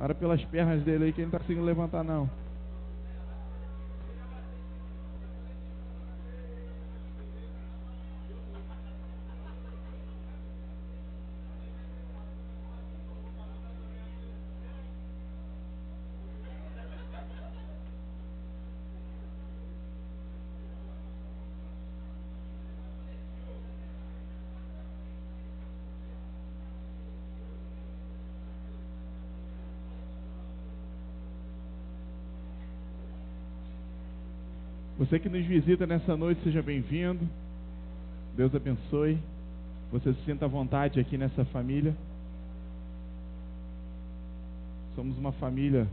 Ora pelas pernas dele aí, que ele não está conseguindo levantar não. Você que nos visita nessa noite, seja bem-vindo. Deus abençoe. Você se sinta à vontade aqui nessa família. Somos uma família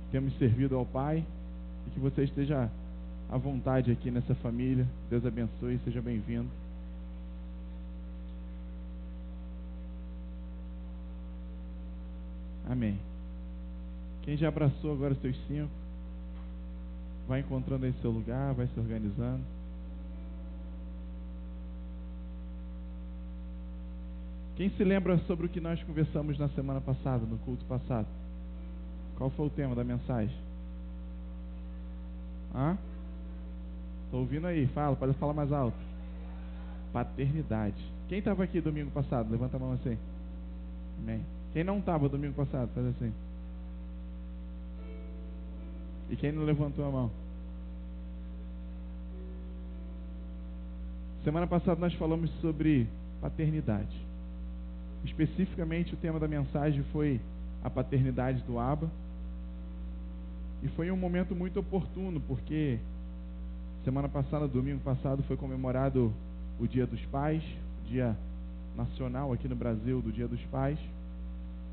que temos servido ao Pai. E que você esteja à vontade aqui nessa família. Deus abençoe, seja bem-vindo. Amém. Quem já abraçou agora os seus 5, vai encontrando aí seu lugar, vai se organizando. Quem se lembra sobre o que nós conversamos na semana passada, no culto passado? Qual foi o tema da mensagem? Estou ouvindo aí, fala, pode falar mais alto. Paternidade. Quem estava aqui domingo passado? Levanta a mão assim. Amém. Quem não estava domingo passado? Faz assim. E quem não levantou a mão? Semana passada nós falamos sobre paternidade. Especificamente o tema da mensagem foi a paternidade do Abba. E foi um momento muito oportuno, porque semana passada, domingo passado, foi comemorado o Dia dos Pais, o Dia Nacional aqui no Brasil do Dia dos Pais.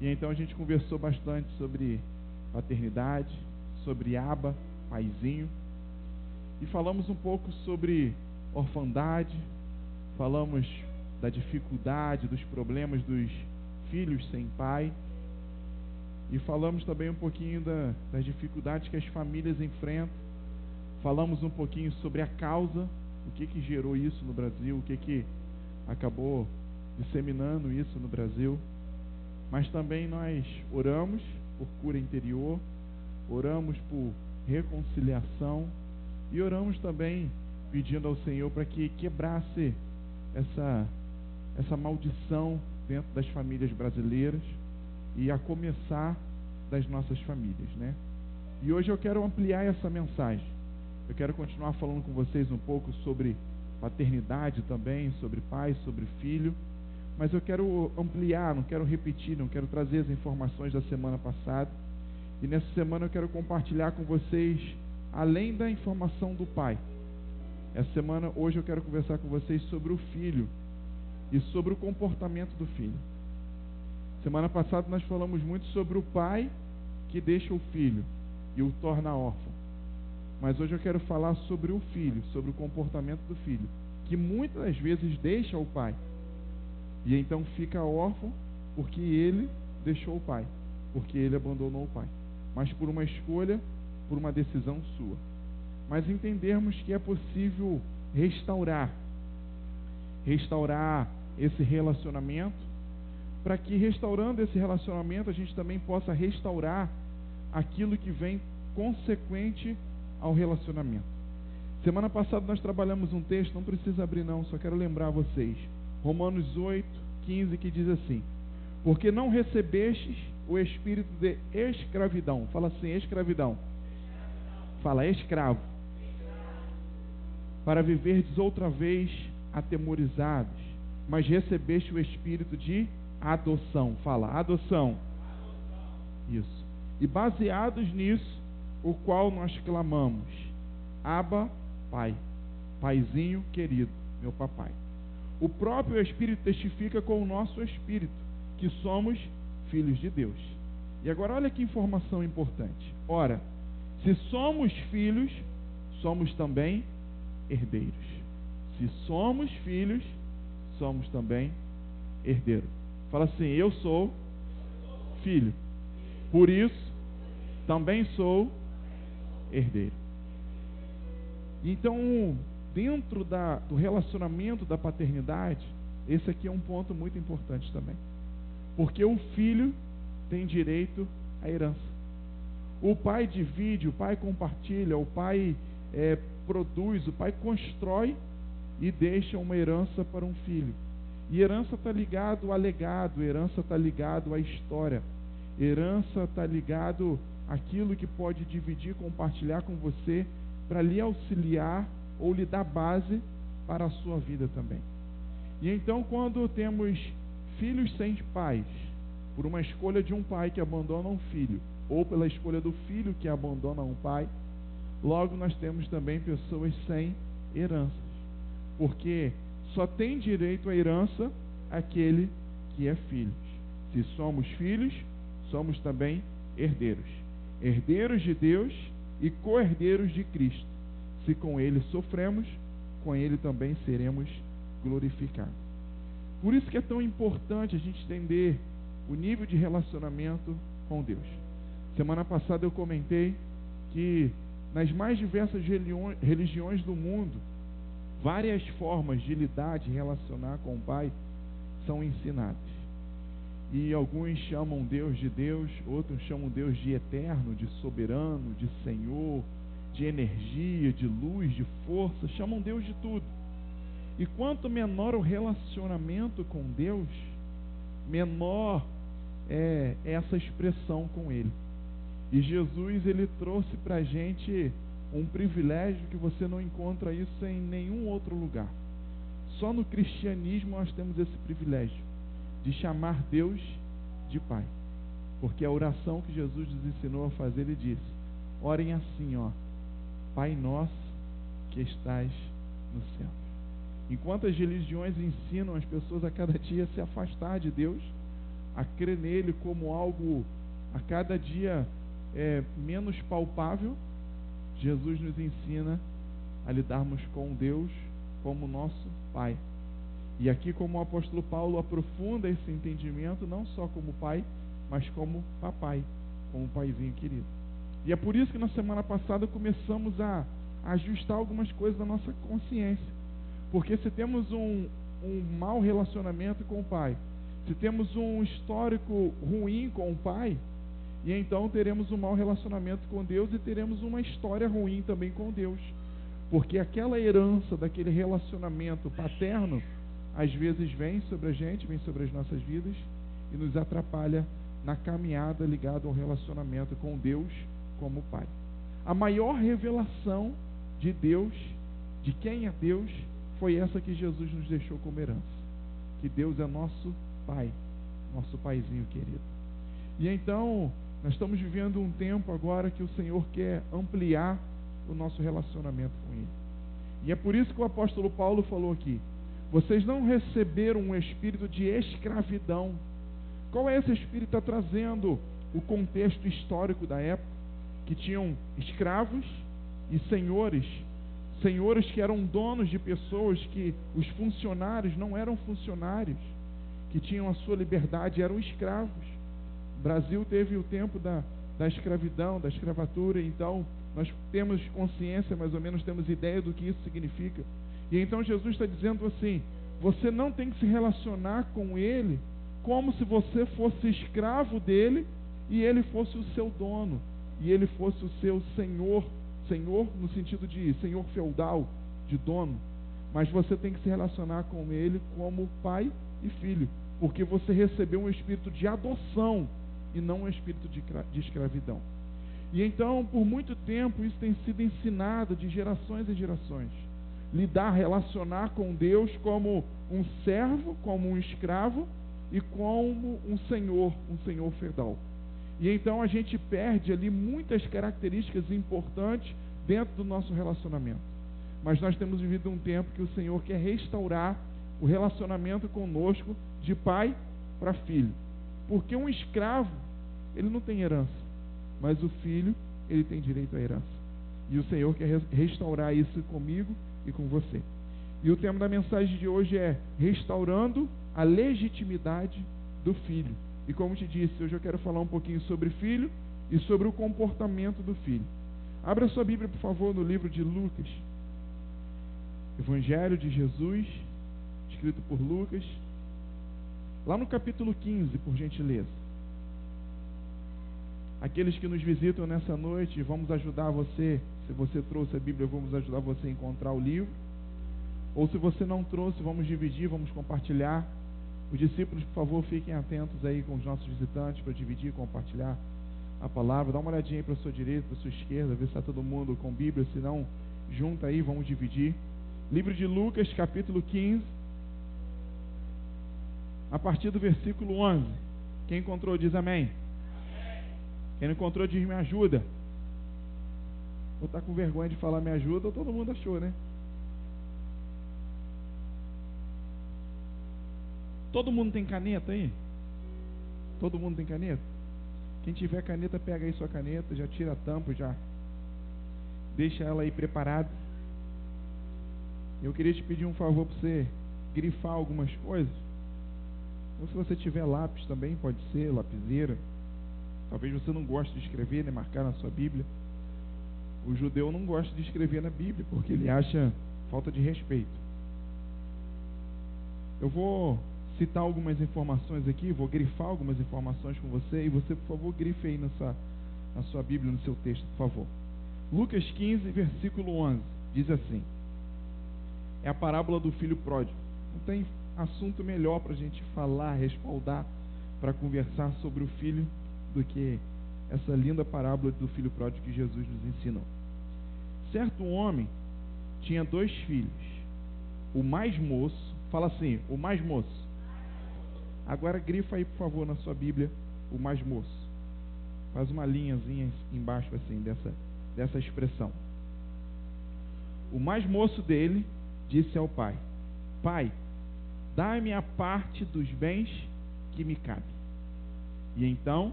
E então a gente conversou bastante sobre paternidade, sobre Abba, paizinho, e falamos um pouco sobre orfandade, falamos da dificuldade, dos problemas dos filhos sem pai, e falamos também um pouquinho das dificuldades que as famílias enfrentam. Falamos um pouquinho sobre a causa, o que gerou isso no Brasil, o que acabou disseminando isso no Brasil. Mas também nós oramos por cura interior, oramos por reconciliação e oramos também pedindo ao Senhor para que quebrasse essa maldição dentro das famílias brasileiras e a começar das nossas famílias, né? E hoje eu quero ampliar essa mensagem. Eu quero continuar falando com vocês um pouco sobre paternidade também, sobre pai, sobre filho, mas eu quero ampliar, não quero repetir, não quero trazer as informações da semana passada. E nessa semana eu quero compartilhar com vocês, além da informação do pai. Essa semana, hoje eu quero conversar com vocês sobre o filho e sobre o comportamento do filho. Semana passada nós falamos muito sobre o pai que deixa o filho e o torna órfão. Mas hoje eu quero falar sobre o filho, sobre o comportamento do filho, que muitas das vezes deixa o pai e então fica órfão porque ele deixou o pai, porque ele abandonou o pai, mas por uma escolha, por uma decisão sua. Mas entendermos que é possível restaurar esse relacionamento, para que restaurando esse relacionamento a gente também possa restaurar aquilo que vem consequente ao relacionamento. Semana passada nós trabalhamos um texto, não precisa abrir não, só quero lembrar vocês. Romanos 8:15, que diz assim: porque não recebestes o espírito de escravidão. Fala assim, escravidão. Fala, escravo. Para viverdes outra vez atemorizados, mas recebeste o espírito de adoção. Fala, adoção. Isso. E baseados nisso, o qual nós clamamos: Abba, Pai, Paizinho querido, meu papai. O próprio Espírito testifica com o nosso espírito que somos filhos de Deus. E agora olha que informação importante. Ora, se somos filhos, somos também herdeiros. Se somos filhos, somos também herdeiros. Fala assim, eu sou filho, por isso também sou herdeiro. Então, dentro do relacionamento da paternidade, esse aqui é um ponto muito importante também. Porque o filho, tem direito à herança. O pai divide, o pai compartilha, o pai produz, o pai constrói e deixa uma herança para um filho. E herança está ligado a legado, herança está ligado à história, herança está ligado àquilo que pode dividir, compartilhar com você para lhe auxiliar ou lhe dar base para a sua vida também. E então, quando temos filhos sem pais, por uma escolha de um pai que abandona um filho, ou pela escolha do filho que abandona um pai, logo nós temos também pessoas sem heranças, porque só tem direito à herança aquele que é filho. Se somos filhos, somos também herdeiros. Herdeiros de Deus e co-herdeiros de Cristo. Se com Ele sofremos, com Ele também seremos glorificados. Por isso que é tão importante a gente entender o nível de relacionamento com Deus. Semana passada eu comentei que nas mais diversas religiões do mundo, várias formas de lidar, de relacionar com o Pai são ensinadas. E alguns chamam Deus de Deus, outros chamam Deus de eterno, de soberano, de Senhor, de energia, de luz, de força, chamam Deus de tudo. E quanto menor o relacionamento com Deus, menor é essa expressão com Ele. E Jesus, Ele trouxe para a gente um privilégio que você não encontra isso em nenhum outro lugar. Só no cristianismo nós temos esse privilégio de chamar Deus de Pai. Porque a oração que Jesus nos ensinou a fazer, Ele disse: orem assim, Pai nosso que estás no céu. Enquanto as religiões ensinam as pessoas a cada dia se afastar de Deus, a crer nele como algo a cada dia menos palpável, Jesus nos ensina a lidarmos com Deus como nosso Pai. E aqui, como o apóstolo Paulo aprofunda esse entendimento, não só como pai, mas como papai, como paizinho querido. E é por isso que na semana passada começamos a ajustar algumas coisas da nossa consciência. Porque se temos um mau relacionamento com o pai, se temos um histórico ruim com o pai, e então teremos um mau relacionamento com Deus e teremos uma história ruim também com Deus. Porque aquela herança daquele relacionamento paterno, às vezes vem sobre a gente, vem sobre as nossas vidas e nos atrapalha na caminhada ligada ao relacionamento com Deus como Pai. A maior revelação de Deus, de quem é Deus, foi essa que Jesus nos deixou como herança. Que Deus é nosso Pai, nosso Paizinho querido. E então, nós estamos vivendo um tempo agora que o Senhor quer ampliar o nosso relacionamento com Ele. E é por isso que o apóstolo Paulo falou aqui: vocês não receberam um espírito de escravidão. Qual é esse espírito? Está trazendo o contexto histórico da época, que tinham escravos e senhores. Senhores que eram donos de pessoas, que os funcionários não eram funcionários, que tinham a sua liberdade, eram escravos. O Brasil teve o tempo da escravidão, da escravatura, então nós temos consciência, mais ou menos temos ideia do que isso significa. E então Jesus está dizendo assim: você não tem que se relacionar com Ele como se você fosse escravo dele e Ele fosse o seu dono, e Ele fosse o seu senhor. Senhor no sentido de senhor feudal, de dono. Mas você tem que se relacionar com Ele como pai e filho, porque você recebeu um espírito de adoção e não um espírito de escravidão. E então, por muito tempo, isso tem sido ensinado de gerações em gerações. Lidar, relacionar com Deus como um servo, como um escravo e como um senhor feudal. E então a gente perde ali muitas características importantes dentro do nosso relacionamento. Mas nós temos vivido um tempo que o Senhor quer restaurar o relacionamento conosco de pai para filho. Porque um escravo, ele não tem herança, mas o filho, ele tem direito à herança. E o Senhor quer restaurar isso comigo e com você. E o tema da mensagem de hoje é restaurando a legitimidade do filho. E como te disse, hoje eu quero falar um pouquinho sobre filho e sobre o comportamento do filho. Abra sua Bíblia, por favor, no livro de Lucas. Evangelho de Jesus, escrito por Lucas. Lá no capítulo 15, por gentileza. Aqueles que nos visitam nessa noite, vamos ajudar você. Se você trouxe a Bíblia, vamos ajudar você a encontrar o livro. Ou se você não trouxe, vamos dividir, vamos compartilhar. Os discípulos, por favor, fiquem atentos aí com os nossos visitantes para dividir e compartilhar a palavra. Dá uma olhadinha aí para a sua direita, para a sua esquerda, ver se está todo mundo com Bíblia. Se não, junta aí, vamos dividir. Livro de Lucas, capítulo 15, a partir do versículo 11. Quem encontrou diz amém. Quem não encontrou diz me ajuda. Vou estar com vergonha de falar me ajuda, ou todo mundo achou, né? Todo mundo tem caneta aí? Todo mundo tem caneta? Quem tiver caneta, pega aí sua caneta, já tira a tampa, já deixa ela aí preparada. Eu queria te pedir um favor para você grifar algumas coisas. Ou se você tiver lápis também, pode ser, lapiseira. Talvez você não goste de escrever, né, marcar na sua Bíblia. O judeu não gosta de escrever na Bíblia, porque ele acha falta de respeito. Eu vou citar algumas informações aqui, vou grifar algumas informações com você, e você, por favor, grife aí na sua Bíblia, no seu texto, por favor. Lucas 15, versículo 11, diz assim: é a parábola do filho pródigo. Não tem assunto melhor para a gente falar, respaldar, para conversar sobre o filho, do que essa linda parábola do filho pródigo que Jesus nos ensinou. Certo homem tinha 2 filhos. O mais moço, fala assim, o mais moço. Agora grifa aí, por favor, na sua Bíblia, o mais moço. Faz uma linhazinha embaixo assim, dessa expressão. O mais moço dele disse ao pai: Pai, dá-me a parte dos bens que me cabe. E então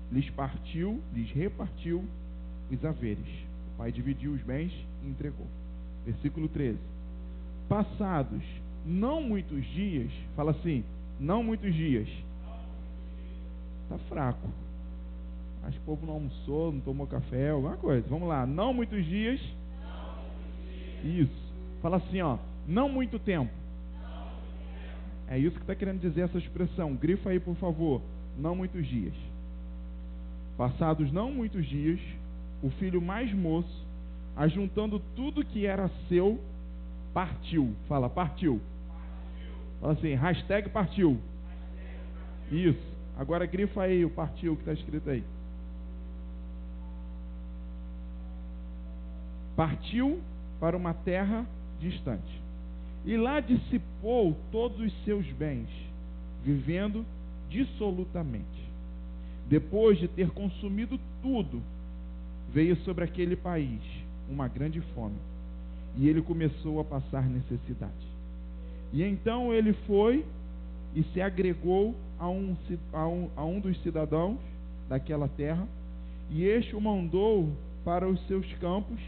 lhes repartiu os haveres. O pai dividiu os bens e entregou. Versículo 13. Passados não muitos dias, fala assim, não muitos dias. Está fraco. Acho que o povo não almoçou, não tomou café, alguma coisa. Vamos lá, não muitos dias. Isso. Fala assim, ó, não muito tempo. É isso que está querendo dizer essa expressão. Grifa aí, por favor. Não muitos dias. Passados não muitos dias, o filho mais moço, ajuntando tudo que era seu, partiu. Fala, partiu. Fala assim, hashtag partiu. Isso. Agora grifa aí o partiu que está escrito aí. Partiu para uma terra distante. E lá dissipou todos os seus bens, vivendo dissolutamente. Depois de ter consumido tudo, veio sobre aquele país uma grande fome, e ele começou a passar necessidade. E então ele foi e se agregou a um dos cidadãos daquela terra, e este o mandou para os seus campos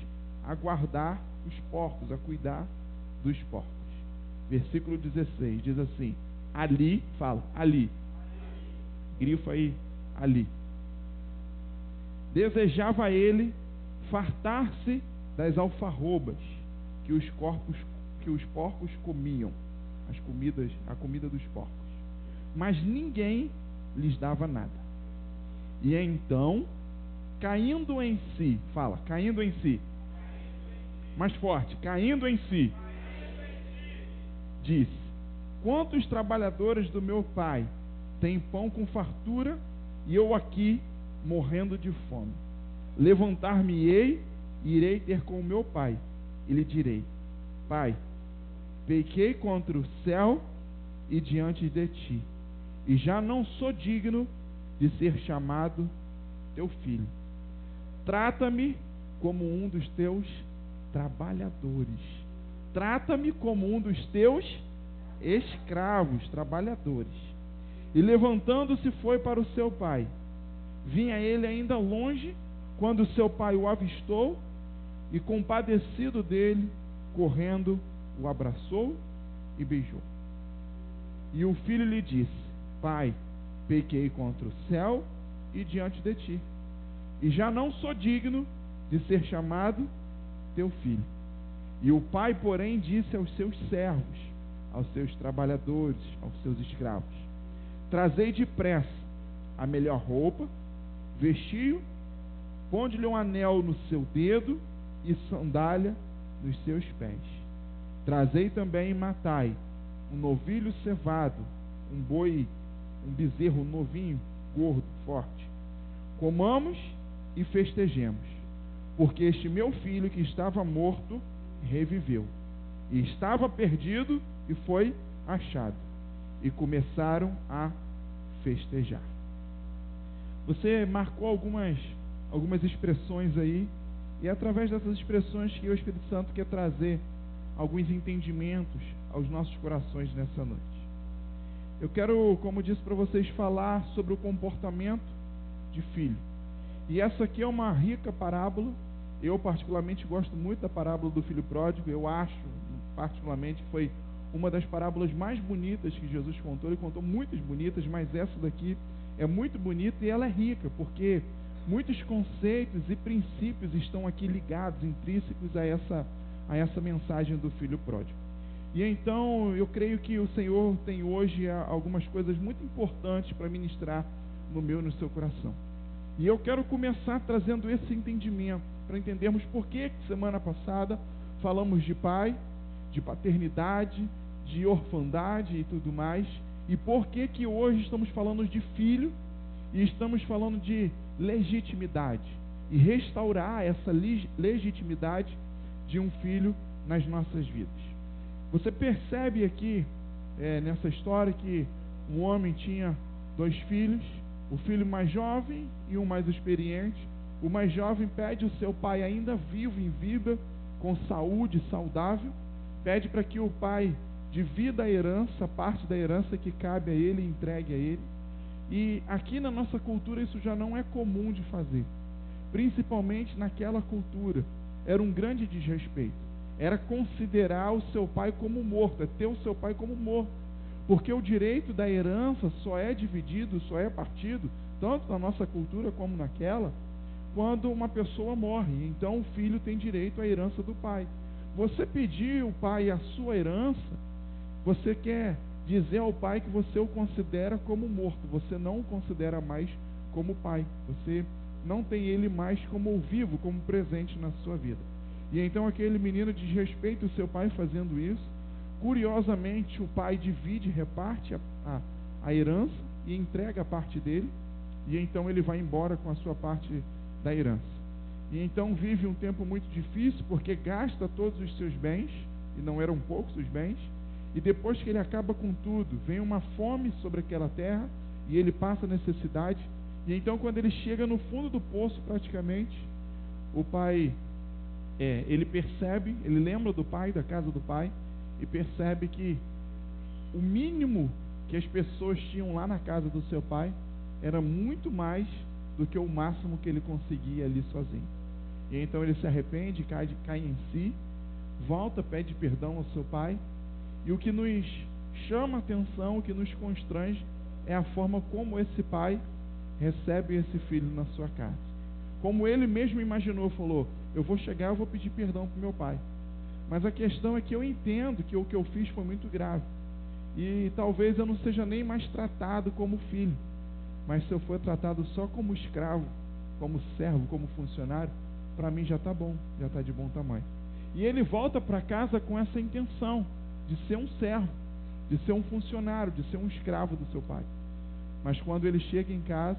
a guardar os porcos, a cuidar dos porcos. Versículo 16 diz assim: ali, fala, ali, grifa aí, ali. Desejava ele fartar-se das alfarrobas que os porcos comiam, a comida dos porcos. Mas ninguém lhes dava nada. E então, caindo em si, fala, caindo em si. Mais forte, caindo em si. Disse: quantos trabalhadores do meu pai têm pão com fartura e eu aqui morrendo de fome? Levantar-me-ei e irei ter com o meu pai e lhe direi: Pai, pequei contra o céu e diante de ti, e já não sou digno de ser chamado teu filho. Trata-me como um dos teus trabalhadores. Trata-me como um dos teus escravos, trabalhadores. E levantando-se foi para o seu pai. Vinha ele ainda longe, quando seu pai o avistou, e compadecido dele, correndo, o abraçou e beijou. E o filho lhe disse: Pai, pequei contra o céu e diante de ti, e já não sou digno de ser chamado teu filho. E o pai, porém, disse aos seus servos, aos seus trabalhadores, aos seus escravos: Trazei depressa a melhor roupa, Vestiu, ponde-lhe um anel no seu dedo e sandália nos seus pés. Trazei também e matai um novilho cevado, um boi, um bezerro novinho, gordo, forte. Comamos e festejemos, porque este meu filho que estava morto reviveu, e estava perdido e foi achado. E começaram a festejar. Você marcou algumas expressões aí, e é através dessas expressões que o Espírito Santo quer trazer alguns entendimentos aos nossos corações nessa noite. Eu quero, como disse para vocês, falar sobre o comportamento de filho. E essa aqui é uma rica parábola. Eu particularmente gosto muito da parábola do filho pródigo. Eu acho, particularmente, que foi uma das parábolas mais bonitas que Jesus contou. Ele contou muitas bonitas, mas essa daqui é muito bonita e ela é rica, porque muitos conceitos e princípios estão aqui ligados, intrínsecos a essa mensagem do filho pródigo. E então eu creio que o Senhor tem hoje algumas coisas muito importantes para ministrar no meu e no seu coração. E eu quero começar trazendo esse entendimento, para entendermos por que semana passada falamos de pai, de paternidade, de orfandade e tudo mais, e por que hoje estamos falando de filho e estamos falando de legitimidade e restaurar essa legitimidade de um filho nas nossas vidas. Você percebe aqui nessa história que um homem tinha 2 filhos, o filho mais jovem e um mais experiente. O mais jovem pede o seu pai ainda vivo, em vida, com saúde, saudável, pede para que o pai divida a herança, parte da herança que cabe a ele, entregue a ele. E aqui na nossa cultura isso já não é comum de fazer, principalmente naquela cultura. Era um grande desrespeito, era considerar o seu pai como morto, é ter o seu pai como morto, porque o direito da herança só é dividido, só é partido, tanto na nossa cultura como naquela, quando uma pessoa morre. Então o filho tem direito à herança do pai. Você pedir ao pai a sua herança, você quer dizer ao pai que você o considera como morto, você não o considera mais como pai, você não tem ele mais como vivo, como presente na sua vida. E então aquele menino desrespeita o seu pai fazendo isso. Curiosamente, o pai divide, reparte a herança e entrega a parte dele, e então ele vai embora com a sua parte da herança. E então vive um tempo muito difícil, porque gasta todos os seus bens, e não eram poucos os bens, e depois que ele acaba com tudo, vem uma fome sobre aquela terra, e ele passa necessidade. E então quando ele chega no fundo do poço praticamente, o pai, ele percebe, ele lembra do pai, da casa do pai, e percebe que o mínimo que as pessoas tinham lá na casa do seu pai era muito mais do que o máximo que ele conseguia ali sozinho. E então ele se arrepende, cai em si, volta, pede perdão ao seu pai. E o que nos chama a atenção, o que nos constrange, é a forma como esse pai recebe esse filho na sua casa. Como ele mesmo imaginou, falou: eu vou chegar, eu vou pedir perdão para o meu pai. Mas a questão é que eu entendo que o que eu fiz foi muito grave. E talvez eu não seja nem mais tratado como filho. Mas se eu for tratado só como escravo, como servo, como funcionário, para mim já está bom, já está de bom tamanho. E ele volta para casa com essa intenção de ser um servo, de ser um funcionário, de ser um escravo do seu pai. Mas quando ele chega em casa,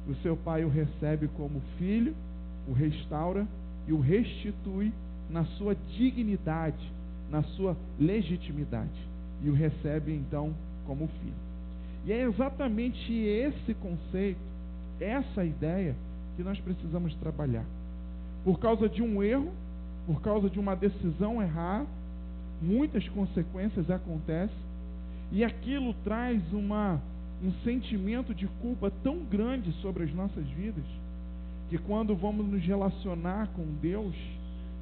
o seu pai o recebe como filho, o restaura e o restitui na sua dignidade, na sua legitimidade, e o recebe então como filho. E é exatamente esse conceito, essa ideia que nós precisamos trabalhar. Por causa de um erro, por causa de uma decisão errada, muitas consequências acontecem, e aquilo traz um sentimento de culpa tão grande sobre as nossas vidas, que quando vamos nos relacionar com Deus,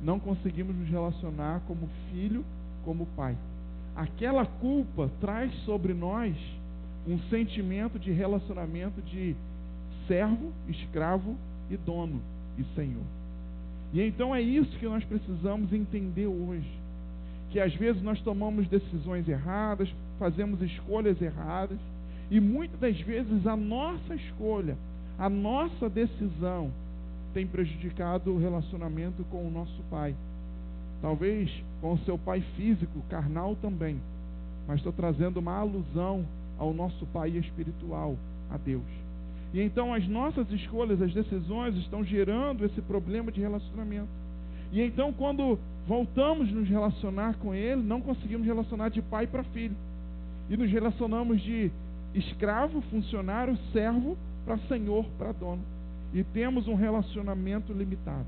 não conseguimos nos relacionar como filho, como pai. Aquela culpa traz sobre nós um sentimento de relacionamento de servo, escravo e dono e senhor. E então é isso que nós precisamos entender hoje, que às vezes nós tomamos decisões erradas, fazemos escolhas erradas, e muitas das vezes a nossa escolha, a nossa decisão tem prejudicado o relacionamento com o nosso pai. Talvez com o seu pai físico, carnal também. Mas estou trazendo uma alusão ao nosso pai espiritual, a Deus. E então as nossas escolhas, as decisões estão gerando esse problema de relacionamento. E então quando voltamos a nos relacionar com Ele, não conseguimos relacionar de pai para filho. E nos relacionamos de escravo, funcionário, servo, para senhor, para dono. E temos um relacionamento limitado.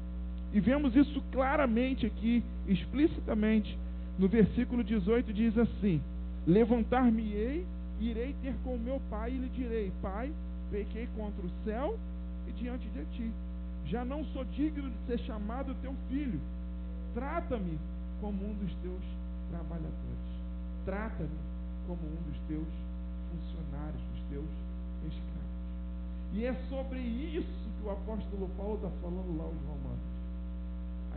E vemos isso claramente aqui, explicitamente. No versículo 18 diz assim: levantar-me-ei, irei ter com meu pai e lhe direi: Pai, pequei contra o céu e diante de ti. Já não sou digno de ser chamado teu filho. Trata-me como um dos teus trabalhadores. Trata-me como um dos teus funcionários, dos teus escravos. E é sobre isso que o apóstolo Paulo está falando lá aos Romanos.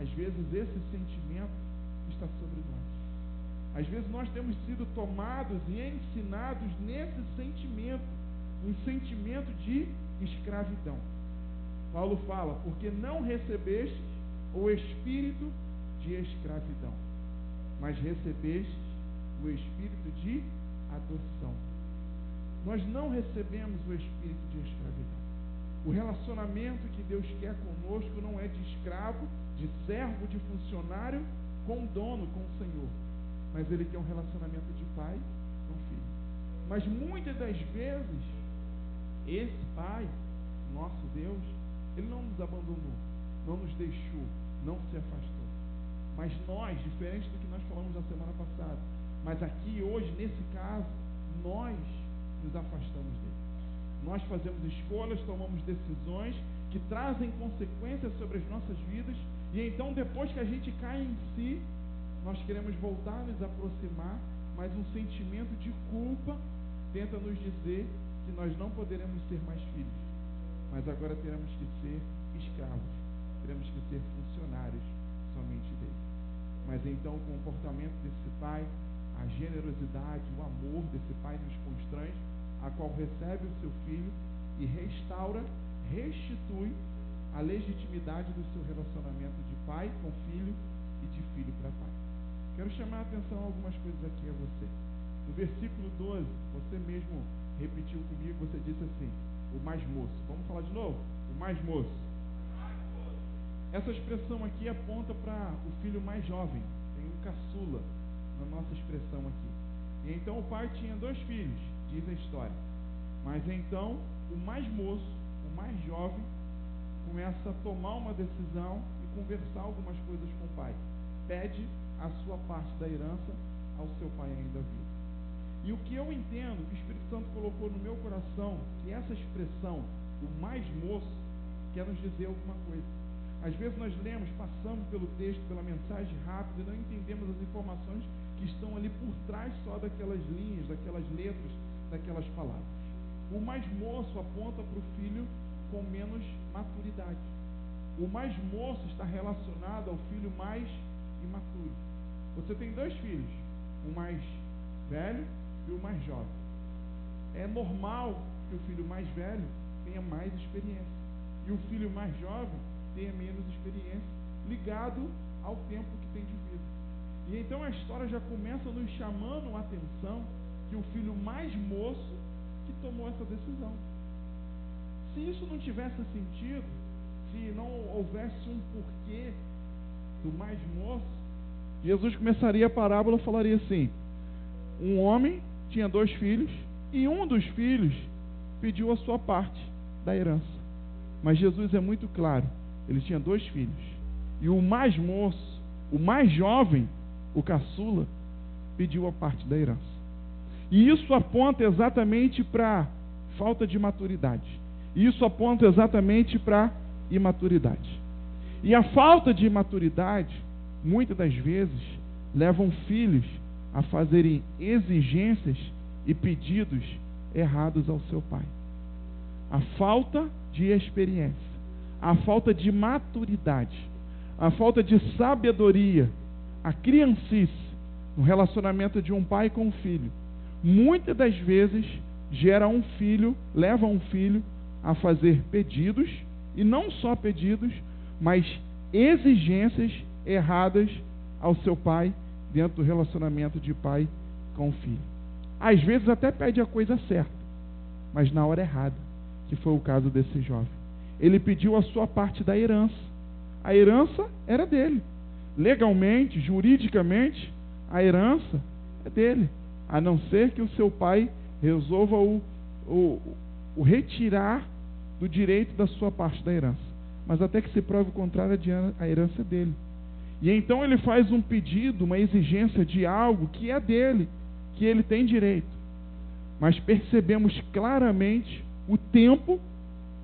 Às vezes esse sentimento está sobre nós. Às vezes nós temos sido tomados e ensinados nesse sentimento, um sentimento de escravidão. Paulo fala: porque não recebestes o espírito de escravidão, mas recebestes o espírito de adoção. Nós não recebemos o espírito de escravidão. O relacionamento que Deus quer conosco não é de escravo, de servo, de funcionário com o dono, com o Senhor. Mas Ele quer um relacionamento de pai com filho. Mas muitas das vezes, esse Pai, nosso Deus, Ele não nos abandonou, não nos deixou, não se afastou. Mas nós, diferente do que nós falamos na semana passada, mas aqui hoje, nesse caso, nós nos afastamos dele. Nós fazemos escolhas, tomamos decisões que trazem consequências sobre as nossas vidas, e então depois que a gente cai em si, nós queremos voltar a nos aproximar, mas um sentimento de culpa tenta nos dizer que nós não poderemos ser mais filhos, mas agora teremos que ser escravos, teremos que ser funcionários somente dele. Mas então o comportamento desse pai, a generosidade, o amor desse pai nos constrange, a qual recebe o seu filho e restaura, restitui a legitimidade do seu relacionamento de pai com filho e de filho para pai. Quero chamar a atenção a algumas coisas aqui a você. No versículo 12, você mesmo repetiu comigo, você disse assim: o mais moço. Vamos falar de novo? O mais moço. Essa expressão aqui aponta para o filho mais jovem. Tem um caçula na nossa expressão aqui. E então o pai tinha 2 filhos, diz a história. Mas então o mais moço, o mais jovem, começa a tomar uma decisão e conversar algumas coisas com o pai. Pede a sua parte da herança ao seu pai ainda vivo. E o que eu entendo, que o Espírito Santo colocou no meu coração, que essa expressão, o mais moço, quer nos dizer alguma coisa. Às vezes nós lemos, passamos pelo texto, pela mensagem rápida, e não entendemos as informações que estão ali por trás só daquelas linhas, daquelas letras, daquelas palavras. O mais moço aponta para o filho com menos maturidade. O mais moço está relacionado ao filho mais imaturo. Você tem 2 filhos, o mais velho e o mais jovem. É normal que o filho mais velho tenha mais experiência e o filho mais jovem tenha menos experiência, ligado ao tempo que tem de vida. E então a história já começa nos chamando a atenção que o filho mais moço que tomou essa decisão. Se isso não tivesse sentido, se não houvesse um porquê do mais moço, Jesus começaria a parábola e falaria assim: um homem tinha 2 filhos e um dos filhos pediu a sua parte da herança. Mas Jesus é muito claro, ele tinha 2 filhos e o mais moço, o mais jovem, o caçula, pediu a parte da herança. E isso aponta exatamente para falta de maturidade. Isso aponta exatamente para imaturidade. E a falta de maturidade, muitas das vezes, levam filhos a fazerem exigências e pedidos errados ao seu pai. A falta de experiência, a falta de maturidade, a falta de sabedoria, a criancice no relacionamento de um pai com um filho, muitas das vezes leva um filho a fazer pedidos, e não só pedidos, mas exigências erradas ao seu pai, dentro do relacionamento de pai com o filho. Às vezes até pede a coisa certa, mas na hora errada, que foi o caso desse jovem. Ele pediu a sua parte da herança. A herança era dele. Legalmente, juridicamente, a herança é dele, a não ser que o seu pai resolva o retirar do direito da sua parte da herança. Mas até que se prove o contrário, a herança é dele. E então ele faz um pedido, uma exigência de algo que é dele, que ele tem direito. Mas percebemos claramente o tempo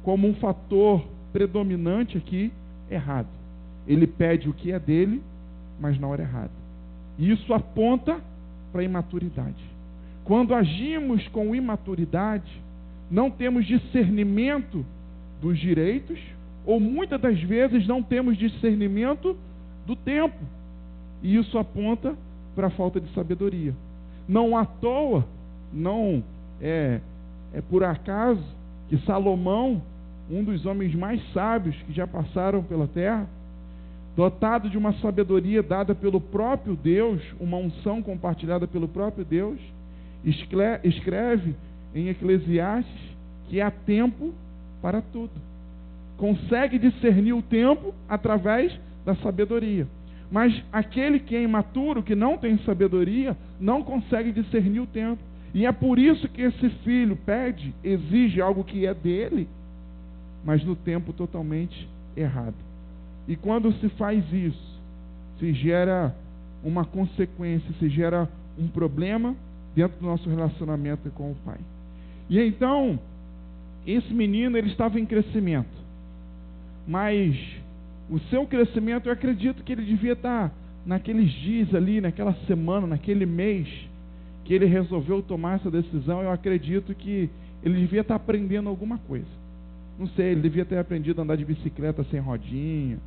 como um fator predominante aqui errado. Ele pede o que é dele, mas na hora errada. E isso aponta para a imaturidade. Quando agimos com imaturidade, não temos discernimento dos direitos, ou muitas das vezes não temos discernimento do tempo. E isso aponta para a falta de sabedoria. Não à toa, não é por acaso que Salomão, um dos homens mais sábios que já passaram pela terra, dotado de uma sabedoria dada pelo próprio Deus, uma unção compartilhada pelo próprio Deus, escreve em Eclesiastes que há tempo para tudo. Consegue discernir o tempo através da sabedoria. Mas aquele que é imaturo, que não tem sabedoria, não consegue discernir o tempo. E é por isso que esse filho pede, exige algo que é dele, mas no tempo totalmente errado. E quando se faz isso, se gera uma consequência, se gera um problema dentro do nosso relacionamento com o pai. E então, esse menino, ele estava em crescimento. Mas o seu crescimento, eu acredito que ele devia estar naqueles dias ali, naquela semana, naquele mês, que ele resolveu tomar essa decisão. Eu acredito que ele devia estar aprendendo alguma coisa. Não sei, ele devia ter aprendido a andar de bicicleta sem rodinha.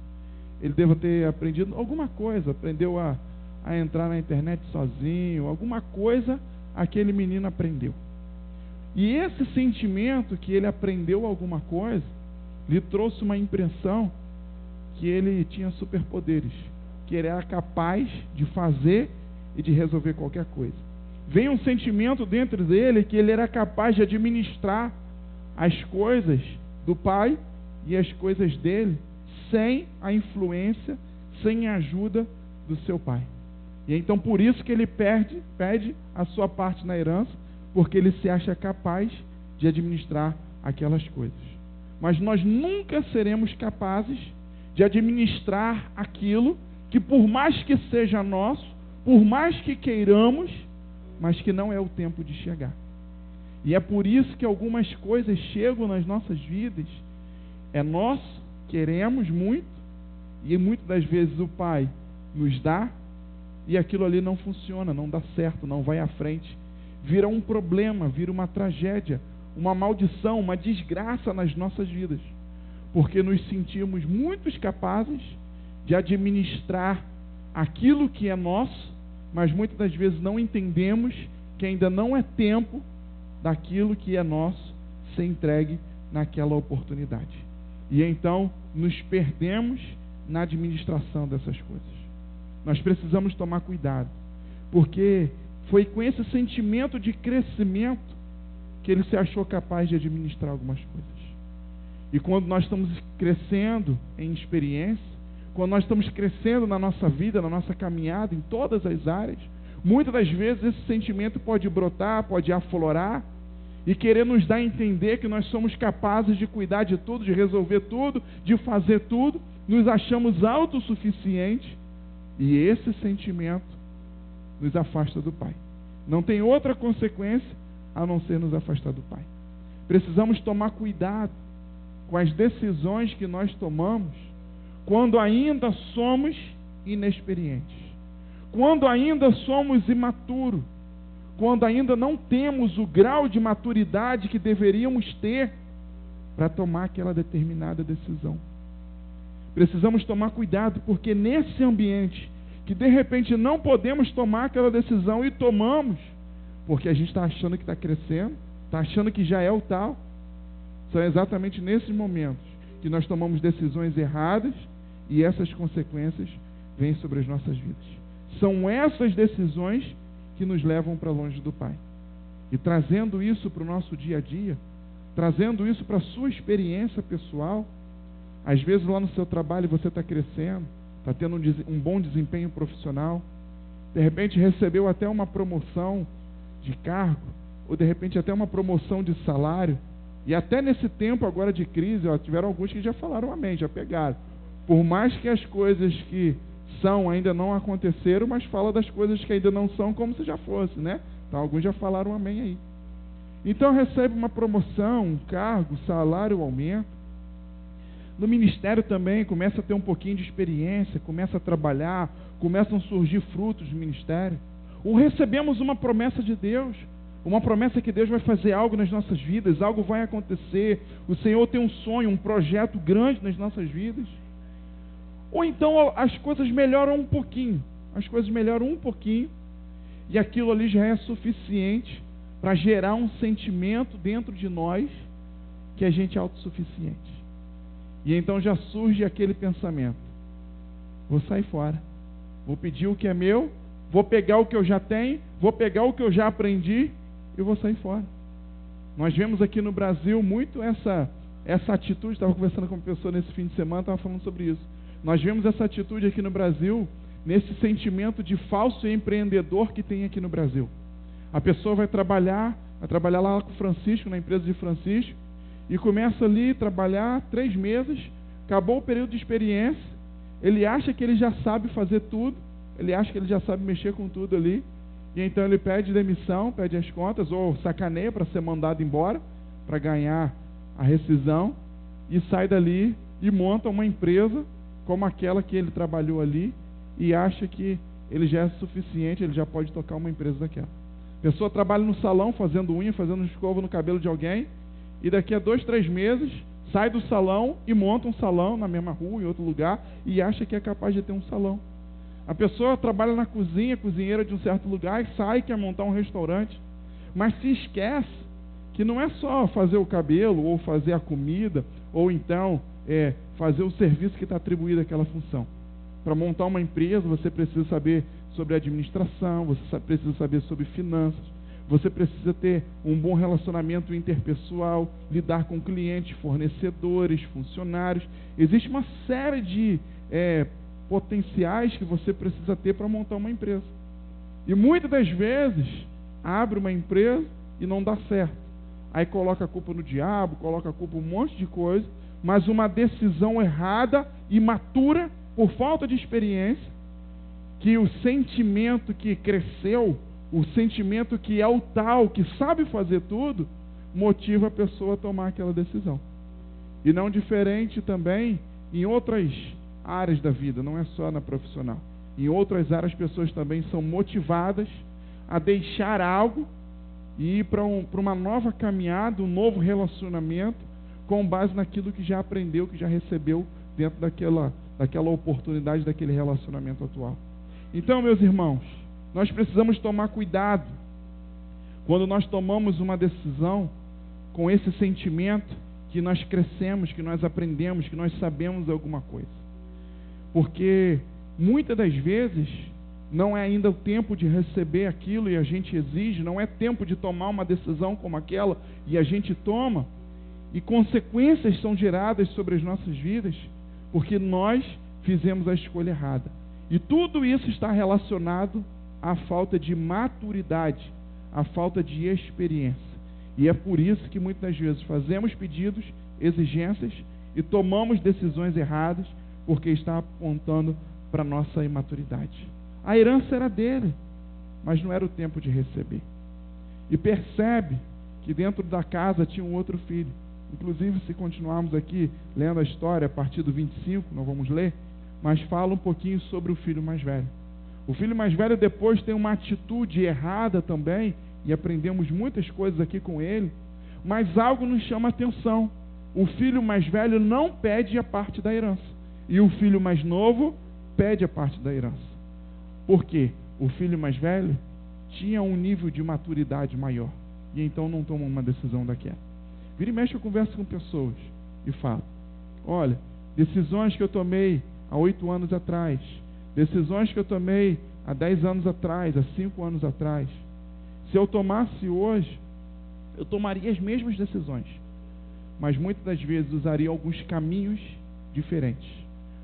Ele deve ter aprendido alguma coisa, aprendeu a entrar na internet sozinho, alguma coisa aquele menino aprendeu. E esse sentimento que ele aprendeu alguma coisa, lhe trouxe uma impressão que ele tinha superpoderes, que ele era capaz de fazer e de resolver qualquer coisa. Veio um sentimento dentro dele que ele era capaz de administrar as coisas do pai e as coisas dele, sem a influência, sem a ajuda do seu pai. E então por isso que ele pede a sua parte na herança, porque ele se acha capaz de administrar aquelas coisas. Mas nós nunca seremos capazes de administrar aquilo que, por mais que seja nosso, por mais que queiramos, mas que não é o tempo de chegar. E é por isso que algumas coisas chegam nas nossas vidas, é nosso, queremos muito, e muitas das vezes o pai nos dá, e aquilo ali não funciona, não dá certo, não vai à frente. Vira um problema, vira uma tragédia, uma maldição, uma desgraça nas nossas vidas. Porque nos sentimos muito capazes de administrar aquilo que é nosso, mas muitas das vezes não entendemos que ainda não é tempo daquilo que é nosso ser entregue naquela oportunidade. E então nos perdemos na administração dessas coisas. Nós precisamos tomar cuidado, porque foi com esse sentimento de crescimento que ele se achou capaz de administrar algumas coisas. E quando nós estamos crescendo em experiência, quando nós estamos crescendo na nossa vida, na nossa caminhada, em todas as áreas, muitas das vezes esse sentimento pode brotar, pode aflorar, e querer nos dar a entender que nós somos capazes de cuidar de tudo, de resolver tudo, de fazer tudo, nos achamos autossuficientes, e esse sentimento nos afasta do Pai. Não tem outra consequência a não ser nos afastar do Pai. Precisamos tomar cuidado com as decisões que nós tomamos quando ainda somos inexperientes, quando ainda somos imaturos, quando ainda não temos o grau de maturidade que deveríamos ter para tomar aquela determinada decisão. Precisamos tomar cuidado, porque nesse ambiente que de repente não podemos tomar aquela decisão e tomamos, porque a gente está achando que está crescendo, está achando que já é o tal, São exatamente nesses momentos que nós tomamos decisões erradas e essas consequências vêm sobre as nossas vidas. São essas decisões que nos levam para longe do Pai. E trazendo isso para o nosso dia a dia, trazendo isso para a sua experiência pessoal, às vezes lá no seu trabalho você está crescendo, está tendo um bom desempenho profissional, de repente recebeu até uma promoção de cargo, ou de repente até uma promoção de salário, e até nesse tempo agora de crise, tiveram alguns que já falaram amém, já pegaram. Por mais que as coisas que são ainda não aconteceram, mas fala das coisas que ainda não são como se já fosse, né? Então alguns já falaram amém aí. Então recebe uma promoção, um cargo, salário, aumento. No ministério também começa a ter um pouquinho de experiência, começa a trabalhar, começam a surgir frutos do ministério. Ou recebemos uma promessa de Deus, uma promessa que Deus vai fazer algo nas nossas vidas, algo vai acontecer, o Senhor tem um sonho, um projeto grande nas nossas vidas. Ou então as coisas melhoram um pouquinho, e aquilo ali já é suficiente para gerar um sentimento dentro de nós que a gente é autossuficiente. E então já surge aquele pensamento: vou sair fora, vou pedir o que é meu, vou pegar o que eu já tenho, vou pegar o que eu já aprendi e vou sair fora. Nós vemos aqui no Brasil muito essa atitude. Estava conversando com uma pessoa nesse fim de semana, estava falando sobre isso. Nós vemos essa atitude aqui no Brasil, nesse sentimento de falso empreendedor que tem aqui no Brasil. A pessoa vai trabalhar lá com o Francisco, na empresa de Francisco, e começa ali a trabalhar 3 meses, acabou o período de experiência, ele acha que ele já sabe fazer tudo, ele acha que ele já sabe mexer com tudo ali, e então ele pede demissão, pede as contas, ou sacaneia para ser mandado embora, para ganhar a rescisão, e sai dali e monta uma empresa como aquela que ele trabalhou ali, e acha que ele já é suficiente, ele já pode tocar uma empresa daquela. A pessoa trabalha no salão, fazendo unha, fazendo escova no cabelo de alguém, e daqui a 2, 3 meses, sai do salão e monta um salão na mesma rua, em outro lugar, e acha que é capaz de ter um salão. A pessoa trabalha na cozinha, cozinheira de um certo lugar, e sai, quer montar um restaurante, mas se esquece que não é só fazer o cabelo, ou fazer a comida, ou então fazer o serviço que está atribuído àquela função. Para montar uma empresa, você precisa saber sobre administração, você precisa saber sobre finanças, você precisa ter um bom relacionamento interpessoal, lidar com clientes, fornecedores, funcionários. Existe uma série de potenciais que você precisa ter para montar uma empresa. E muitas das vezes, abre uma empresa e não dá certo. Aí coloca a culpa no diabo, coloca a culpa em um monte de coisa, mas uma decisão errada, imatura, por falta de experiência, que o sentimento que cresceu, o sentimento que é o tal, que sabe fazer tudo, motiva a pessoa a tomar aquela decisão. E não diferente também em outras áreas da vida, não é só na profissional. Em outras áreas, as pessoas também são motivadas a deixar algo e ir para uma nova caminhada, um novo relacionamento, com base naquilo que já aprendeu, que já recebeu dentro daquela oportunidade, daquele relacionamento atual. Então, meus irmãos, nós precisamos tomar cuidado quando nós tomamos uma decisão com esse sentimento que nós crescemos, que nós aprendemos, que nós sabemos alguma coisa. Porque muitas das vezes não é ainda o tempo de receber aquilo e a gente exige, não é tempo de tomar uma decisão como aquela e a gente toma, e consequências são geradas sobre as nossas vidas porque nós fizemos a escolha errada. E tudo isso está relacionado à falta de maturidade, à falta de experiência. E é por isso que muitas das vezes fazemos pedidos, exigências e tomamos decisões erradas, porque está apontando para a nossa imaturidade. A herança era dele, mas não era o tempo de receber. E percebe que dentro da casa tinha um outro filho. Inclusive, se continuarmos aqui lendo a história, a partir do 25, não vamos ler, mas fala um pouquinho sobre o filho mais velho. O filho mais velho depois tem uma atitude errada também, e aprendemos muitas coisas aqui com ele, mas algo nos chama a atenção. O filho mais velho não pede a parte da herança, e o filho mais novo pede a parte da herança. Por quê? O filho mais velho tinha um nível de maturidade maior, e então não tomou uma decisão daquela. Vira e mexe, eu converso com pessoas e falo: olha, decisões que eu tomei há 8 anos atrás, decisões que eu tomei há 10 anos atrás, há 5 anos atrás, se eu tomasse hoje, eu tomaria as mesmas decisões, mas muitas das vezes usaria alguns caminhos diferentes.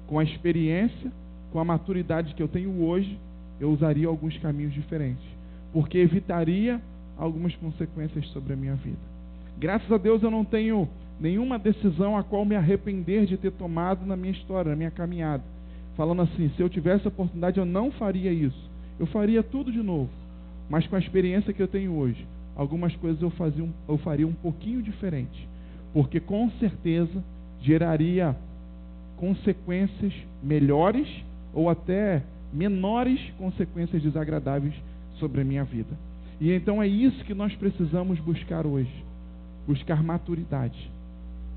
Com a experiência, com a maturidade que eu tenho hoje, eu usaria alguns caminhos diferentes, porque evitaria algumas consequências sobre a minha vida. Graças a Deus eu não tenho nenhuma decisão a qual me arrepender de ter tomado na minha história, na minha caminhada. Falando assim, se eu tivesse a oportunidade, eu não faria isso. Eu faria tudo de novo. Mas com a experiência que eu tenho hoje, algumas coisas eu faria um pouquinho diferente. Porque com certeza geraria consequências melhores ou até menores consequências desagradáveis sobre a minha vida. E então é isso que nós precisamos buscar hoje. Buscar maturidade,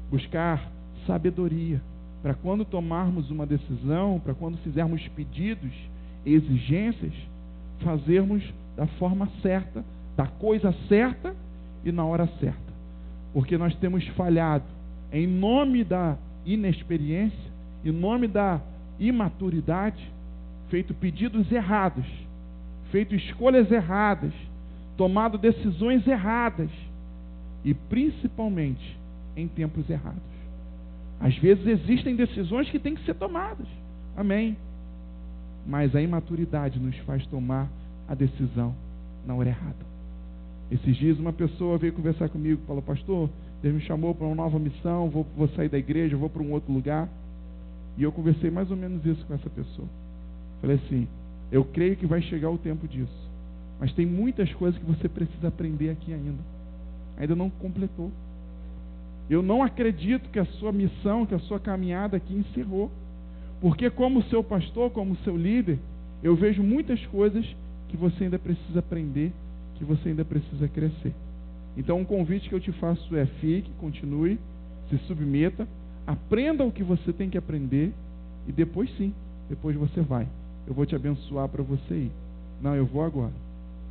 buscar sabedoria, para quando tomarmos uma decisão, para quando fizermos pedidos, exigências, fazermos da forma certa, da coisa certa e na hora certa. Porque nós temos falhado em nome da inexperiência, em nome da imaturidade, feito pedidos errados, feito escolhas erradas, tomado decisões erradas, e principalmente em tempos errados. Às vezes existem decisões que têm que ser tomadas. Amém. Mas a imaturidade nos faz tomar a decisão na hora errada. Esses dias uma pessoa veio conversar comigo, falou: pastor, Deus me chamou para uma nova missão, vou sair da igreja, vou para um outro lugar. E eu conversei mais ou menos isso com essa pessoa. Falei assim: eu creio que vai chegar o tempo disso, mas tem muitas coisas que você precisa aprender aqui ainda não completou. Eu não acredito que a sua missão, que a sua caminhada aqui encerrou, porque como seu pastor, como seu líder, eu vejo muitas coisas que você ainda precisa aprender, que você ainda precisa crescer. Então, um convite que eu te faço é: fique, continue, se submeta, aprenda o que você tem que aprender, e depois sim, depois você vai. Eu vou te abençoar para você ir. Não, eu vou agora.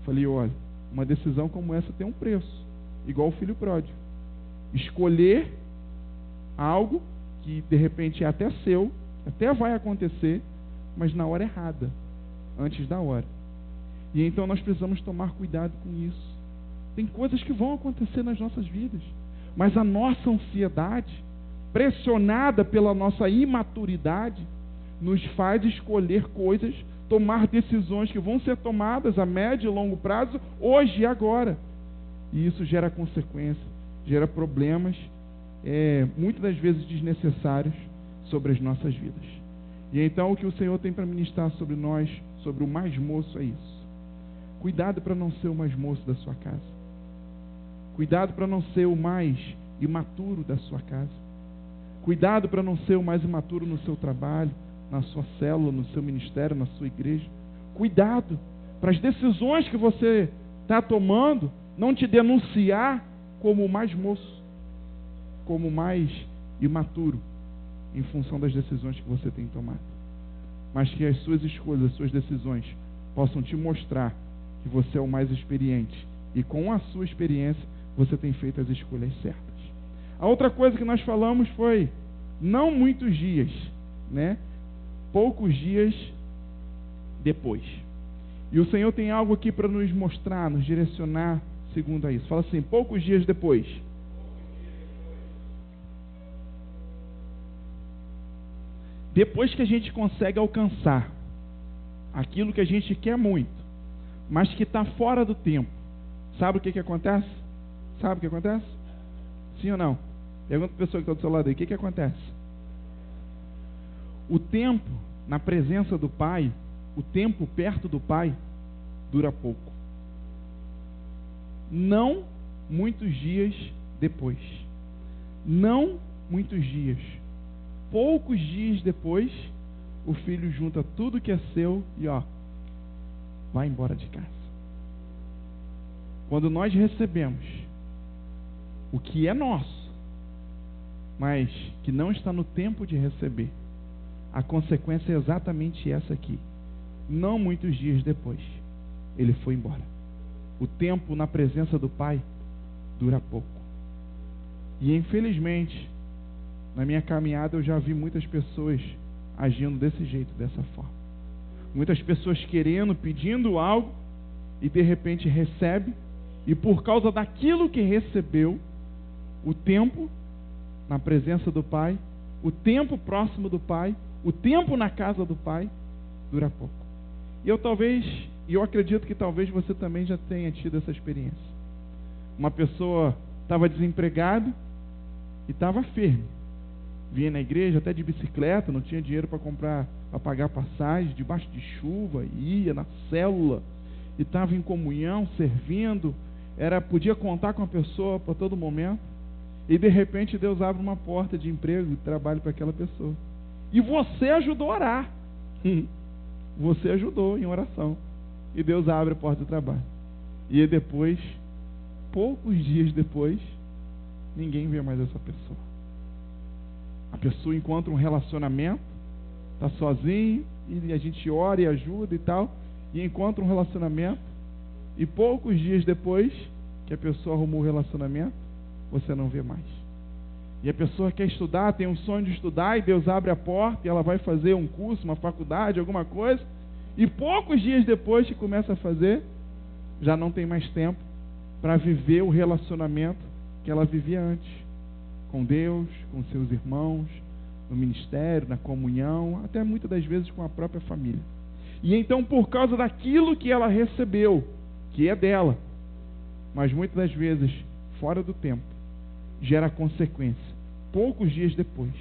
Falei: olha, uma decisão como essa tem um preço, igual o filho pródigo. Escolher algo que de repente é até seu, até vai acontecer, mas na hora errada, antes da hora. E então nós precisamos tomar cuidado com isso. Tem coisas que vão acontecer nas nossas vidas, mas a nossa ansiedade, pressionada pela nossa imaturidade, nos faz escolher coisas, tomar decisões que vão ser tomadas a médio e longo prazo, hoje e agora. E isso gera consequências, gera problemas, muitas das vezes desnecessários, sobre as nossas vidas. E então o que o Senhor tem para ministrar sobre nós, sobre o mais moço, é isso. Cuidado para não ser o mais moço da sua casa. Cuidado para não ser o mais imaturo da sua casa. Cuidado para não ser o mais imaturo no seu trabalho, na sua célula, no seu ministério, na sua igreja. Cuidado para as decisões que você está tomando não te denunciar como o mais moço, como o mais imaturo, em função das decisões que você tem tomado. Mas que as suas escolhas, as suas decisões possam te mostrar que você é o mais experiente, e com a sua experiência você tem feito as escolhas certas. A outra coisa que nós falamos foi: não muitos dias, né? Poucos dias depois. E o Senhor tem algo aqui para nos mostrar, nos direcionar segundo a isso. Fala assim: poucos dias depois. Depois que a gente consegue alcançar aquilo que a gente quer muito, mas que está fora do tempo, sabe o que acontece? Sabe o que acontece? Sim ou não? Pergunta para a pessoa que está do seu lado aí: o que acontece? O tempo na presença do Pai, o tempo perto do Pai, dura pouco. Não muitos dias depois. Não muitos dias. Poucos dias depois, o filho junta tudo que é seu e vai embora de casa. Quando nós recebemos o que é nosso, mas que não está no tempo de receber, a consequência é exatamente essa aqui. Não muitos dias depois, ele foi embora. O tempo na presença do Pai dura pouco. E infelizmente, na minha caminhada eu já vi muitas pessoas agindo desse jeito, dessa forma. Muitas pessoas querendo, pedindo algo, e de repente recebe, e por causa daquilo que recebeu, o tempo na presença do Pai, o tempo próximo do Pai, o tempo na casa do Pai, dura pouco. E eu acredito que talvez você também já tenha tido essa experiência. Uma pessoa estava desempregada e estava firme. Vinha na igreja até de bicicleta, não tinha dinheiro para pagar passagem, debaixo de chuva, ia na célula, e estava em comunhão, servindo, podia contar com a pessoa para todo momento, e de repente Deus abre uma porta de emprego e trabalho para aquela pessoa. E você ajudou a orar. Você ajudou em oração. E Deus abre a porta de trabalho. E depois, poucos dias depois, ninguém vê mais essa pessoa. A pessoa encontra um relacionamento, está sozinho, e a gente ora e ajuda e tal, e encontra um relacionamento, e poucos dias depois que a pessoa arrumou o relacionamento, você não vê mais. E a pessoa quer estudar, tem um sonho de estudar, e Deus abre a porta, e ela vai fazer um curso, uma faculdade, alguma coisa, e poucos dias depois que começa a fazer, já não tem mais tempo para viver o relacionamento que ela vivia antes. Com Deus, com seus irmãos, no ministério, na comunhão, até muitas das vezes com a própria família. E então, por causa daquilo que ela recebeu, que é dela, mas muitas das vezes fora do tempo, gera consequência. Poucos dias depois,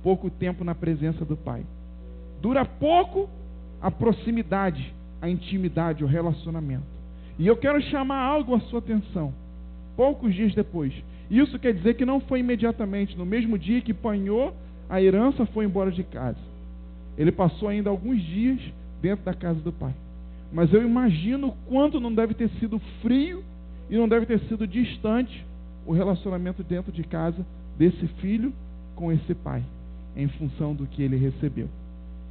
pouco tempo na presença do Pai. Dura pouco a proximidade, a intimidade, o relacionamento. E eu quero chamar algo à sua atenção. Poucos dias depois. Isso quer dizer que não foi imediatamente, no mesmo dia que apanhou a herança, foi embora de casa. Ele passou ainda alguns dias dentro da casa do pai. Mas eu imagino o quanto não deve ter sido frio e não deve ter sido distante o relacionamento dentro de casa desse filho com esse pai, em função do que ele recebeu.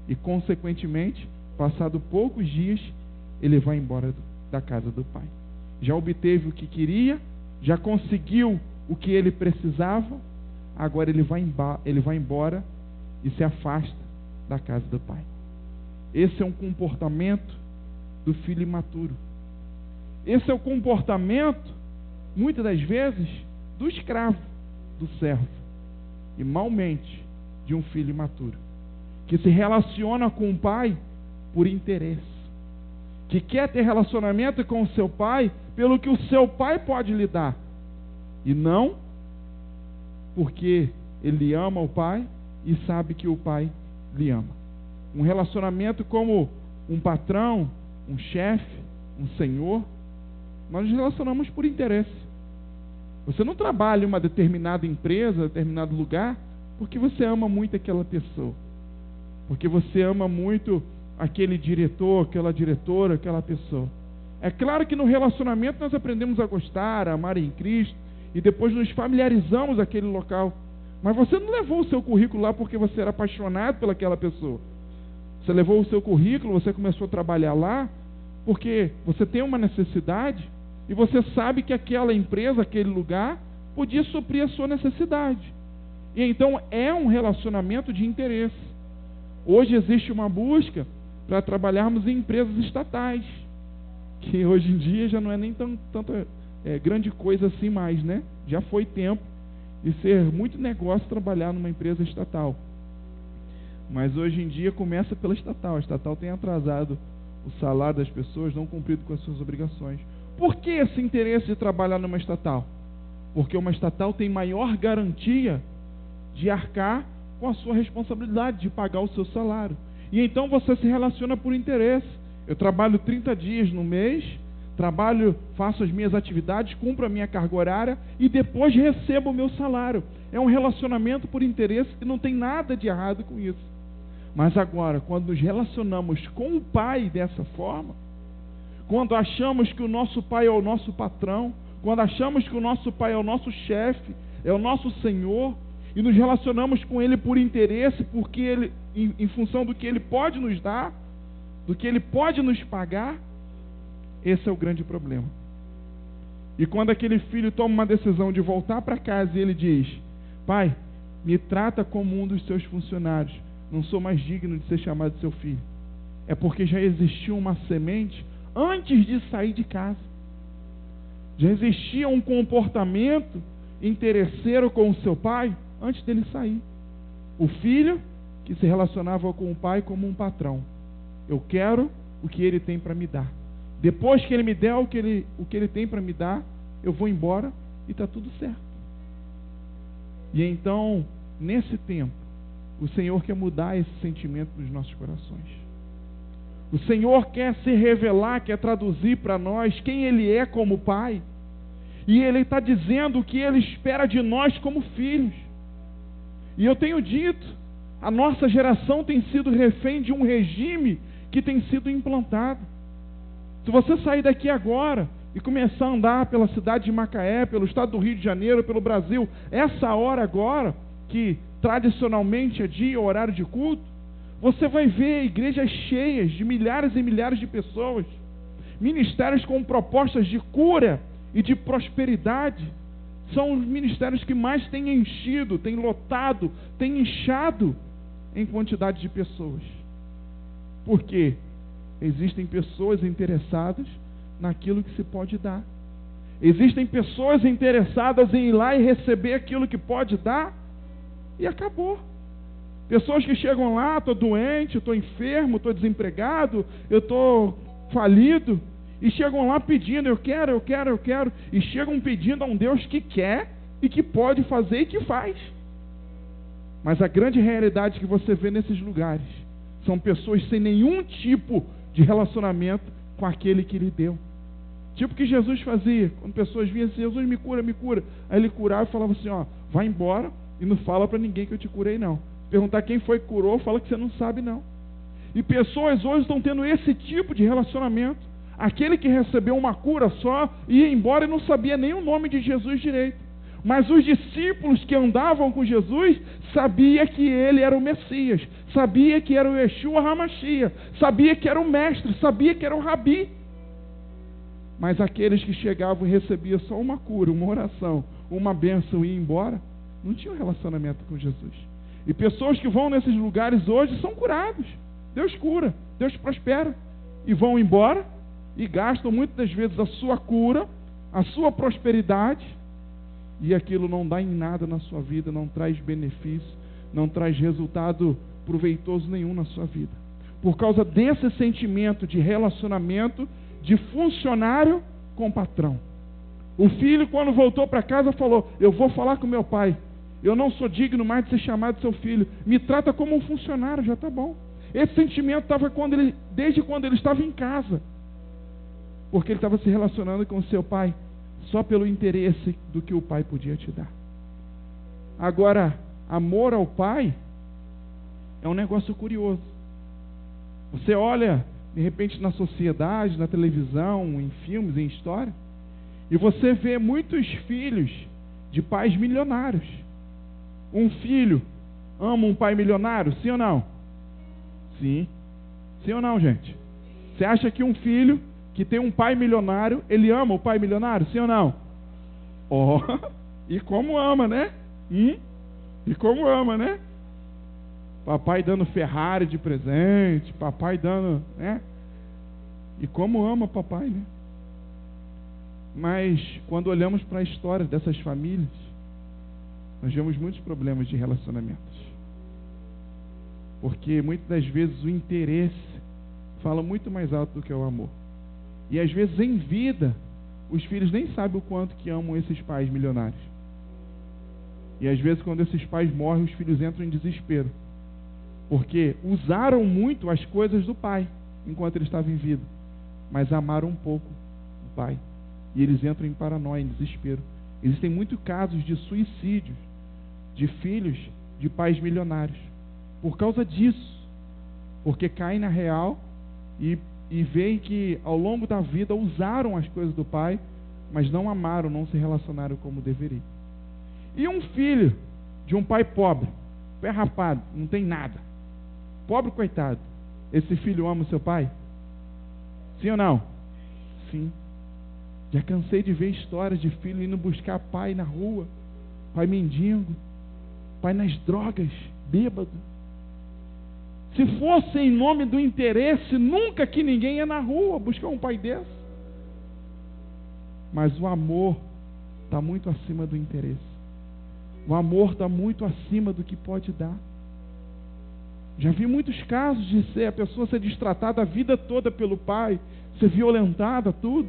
E consequentemente, passado poucos dias, ele vai embora da casa do pai. Já obteve o que queria, já conseguiu o que ele precisava, agora ele vai embora e se afasta da casa do pai. Esse é um comportamento do filho imaturo. Esse é o comportamento, muitas das vezes, do escravo, do servo, e malmente de um filho imaturo, que se relaciona com o pai por interesse, que quer ter relacionamento com o seu pai pelo que o seu pai pode lhe dar, e não porque ele ama o pai e sabe que o pai lhe ama. Um relacionamento como um patrão, um chefe, um senhor, nós nos relacionamos por interesse. Você não trabalha em uma determinada empresa, determinado lugar, porque você ama muito aquela pessoa, porque você ama muito aquele diretor, aquela diretora, aquela pessoa. É claro que no relacionamento nós aprendemos a gostar, a amar em Cristo, e depois nos familiarizamos com aquele local. Mas você não levou o seu currículo lá porque você era apaixonado pelaquela pessoa. Você levou o seu currículo, você começou a trabalhar lá porque você tem uma necessidade e você sabe que aquela empresa, aquele lugar, podia suprir a sua necessidade. E então é um relacionamento de interesse. Hoje existe uma busca para trabalharmos em empresas estatais, que hoje em dia já não é nem tanta grande coisa assim mais, né? Já foi tempo de ser muito negócio trabalhar numa empresa estatal. Mas hoje em dia começa pela estatal. A estatal tem atrasado o salário das pessoas, não cumprido com as suas obrigações. Por que esse interesse de trabalhar numa estatal? Porque uma estatal tem maior garantia de arcar com a sua responsabilidade, de pagar o seu salário. E então você se relaciona por interesse. Eu trabalho 30 dias no mês, faço as minhas atividades, cumpro a minha carga horária e depois recebo o meu salário. É um relacionamento por interesse e não tem nada de errado com isso. Mas agora, quando nos relacionamos com o pai dessa forma, quando achamos que o nosso pai é o nosso patrão, quando achamos que o nosso pai é o nosso chefe, é o nosso senhor, e nos relacionamos com ele por interesse, porque ele, em função do que ele pode nos dar, do que ele pode nos pagar, esse é o grande problema. E quando aquele filho toma uma decisão de voltar para casa e ele diz: pai, me trata como um dos seus funcionários, não sou mais digno de ser chamado de seu filho. É porque já existia uma semente antes de sair de casa. Já existia um comportamento interesseiro com o seu pai antes dele sair. O filho que se relacionava com o pai como um patrão. Eu quero o que ele tem para me dar. Depois que ele me der o que ele tem para me dar, eu vou embora e está tudo certo. E então, nesse tempo, o Senhor quer mudar esse sentimento nos nossos corações. O Senhor quer se revelar, quer traduzir para nós quem Ele é como Pai. E Ele está dizendo o que Ele espera de nós como filhos. E eu tenho dito, a nossa geração tem sido refém de um regime que tem sido implantado. Se você sair daqui agora e começar a andar pela cidade de Macaé, pelo estado do Rio de Janeiro, pelo Brasil, essa hora agora, que tradicionalmente é dia, horário de culto, você vai ver igrejas cheias de milhares e milhares de pessoas, ministérios com propostas de cura e de prosperidade. São os ministérios que mais têm enchido, têm lotado, têm inchado em quantidade de pessoas. Por quê? Existem pessoas interessadas naquilo que se pode dar. Existem pessoas interessadas em ir lá e receber aquilo que pode dar, e acabou. Pessoas que chegam lá: estou doente, estou enfermo, estou desempregado, eu estou falido, e chegam lá pedindo: eu quero, e chegam pedindo a um Deus que quer e que pode fazer e que faz. Mas a grande realidade que você vê nesses lugares são pessoas sem nenhum tipo de relacionamento com aquele que lhe deu. Tipo o que Jesus fazia, quando pessoas vinham assim: Jesus, me cura. Aí ele curava e falava assim: ó, vai embora e não fala para ninguém que eu te curei não. Perguntar quem foi que curou, fala que você não sabe não. E pessoas hoje estão tendo esse tipo de relacionamento. Aquele que recebeu uma cura só ia embora e não sabia nem o nome de Jesus direito. Mas os discípulos que andavam com Jesus sabia que ele era o Messias, sabia que era o Yeshua HaMashiach, sabia que era o mestre, sabia que era o Rabi. Mas aqueles que chegavam e recebiam só uma cura, uma oração, uma bênção e iam embora, não tinham relacionamento com Jesus. E pessoas que vão nesses lugares hoje são curados. Deus cura, Deus prospera. E vão embora e gastam muitas das vezes a sua cura, a sua prosperidade, e aquilo não dá em nada na sua vida, não traz benefício, não traz resultado proveitoso nenhum na sua vida. Por causa desse sentimento de relacionamento de funcionário com patrão. O filho, quando voltou para casa, falou: eu vou falar com meu pai, eu não sou digno mais de ser chamado de seu filho, me trata como um funcionário, já está bom. Esse sentimento estava desde quando ele estava em casa, porque ele estava se relacionando com o seu pai só pelo interesse do que o pai podia te dar. Agora, amor ao pai é um negócio curioso. Você olha, de repente, na sociedade, na televisão, em filmes, em história, e você vê muitos filhos de pais milionários. Um filho ama um pai milionário? Sim ou não? Sim. Sim ou não, gente? Você acha que um filho que tem um pai milionário, ele ama o pai milionário? Sim ou não? Oh, e como ama, né? E como ama, né? Papai dando Ferrari de presente, papai dando, né? E como ama papai, né? Mas quando olhamos para a história dessas famílias, nós vemos muitos problemas de relacionamentos. Porque muitas das vezes o interesse fala muito mais alto do que o amor. E às vezes em vida, os filhos nem sabem o quanto que amam esses pais milionários. E às vezes quando esses pais morrem, os filhos entram em desespero. Porque usaram muito as coisas do pai, enquanto ele estava em vida. Mas amaram um pouco o pai. E eles entram em paranoia, em desespero. Existem muitos casos de suicídios de filhos de pais milionários. Por causa disso. Porque caem na real e veem que ao longo da vida usaram as coisas do pai, mas não amaram, não se relacionaram como deveriam. E um filho de um pai pobre, pé rapado, não tem nada, pobre coitado, esse filho ama o seu pai? Sim ou não? Sim. Já cansei de ver histórias de filho indo buscar pai na rua, pai mendigo, pai nas drogas, bêbado. Se fosse em nome do interesse, nunca que ninguém ia na rua buscar um pai desse. Mas o amor está muito acima do interesse. O amor está muito acima do que pode dar. Já vi muitos casos de a pessoa ser destratada a vida toda pelo pai, ser violentada, tudo.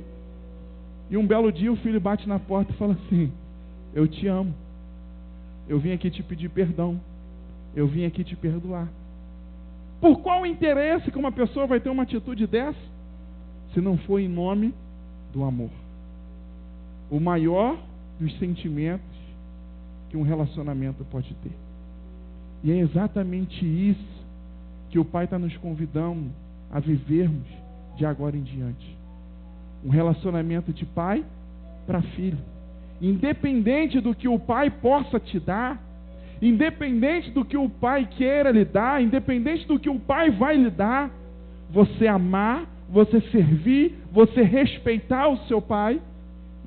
E um belo dia o filho bate na porta e fala assim: eu te amo. Eu vim aqui te pedir perdão. Eu vim aqui te perdoar. Por qual interesse que uma pessoa vai ter uma atitude dessa? Se não for em nome do amor. O maior dos sentimentos que um relacionamento pode ter. E é exatamente isso que o Pai está nos convidando a vivermos de agora em diante. Um relacionamento de pai para filho. Independente do que o pai possa te dar, independente do que o pai queira lhe dar, independente do que o pai vai lhe dar, você amar, você servir, você respeitar o seu pai,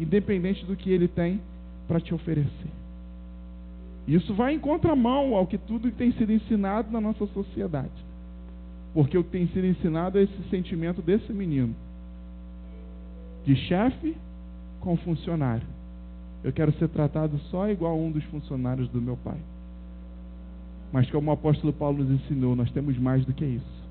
independente do que ele tem para te oferecer. Isso vai em contramão ao que tudo tem sido ensinado na nossa sociedade. Porque o que tem sido ensinado é esse sentimento desse menino, de chefe com funcionário. Eu quero ser tratado só igual a um dos funcionários do meu pai. Mas como o apóstolo Paulo nos ensinou, nós temos mais do que isso.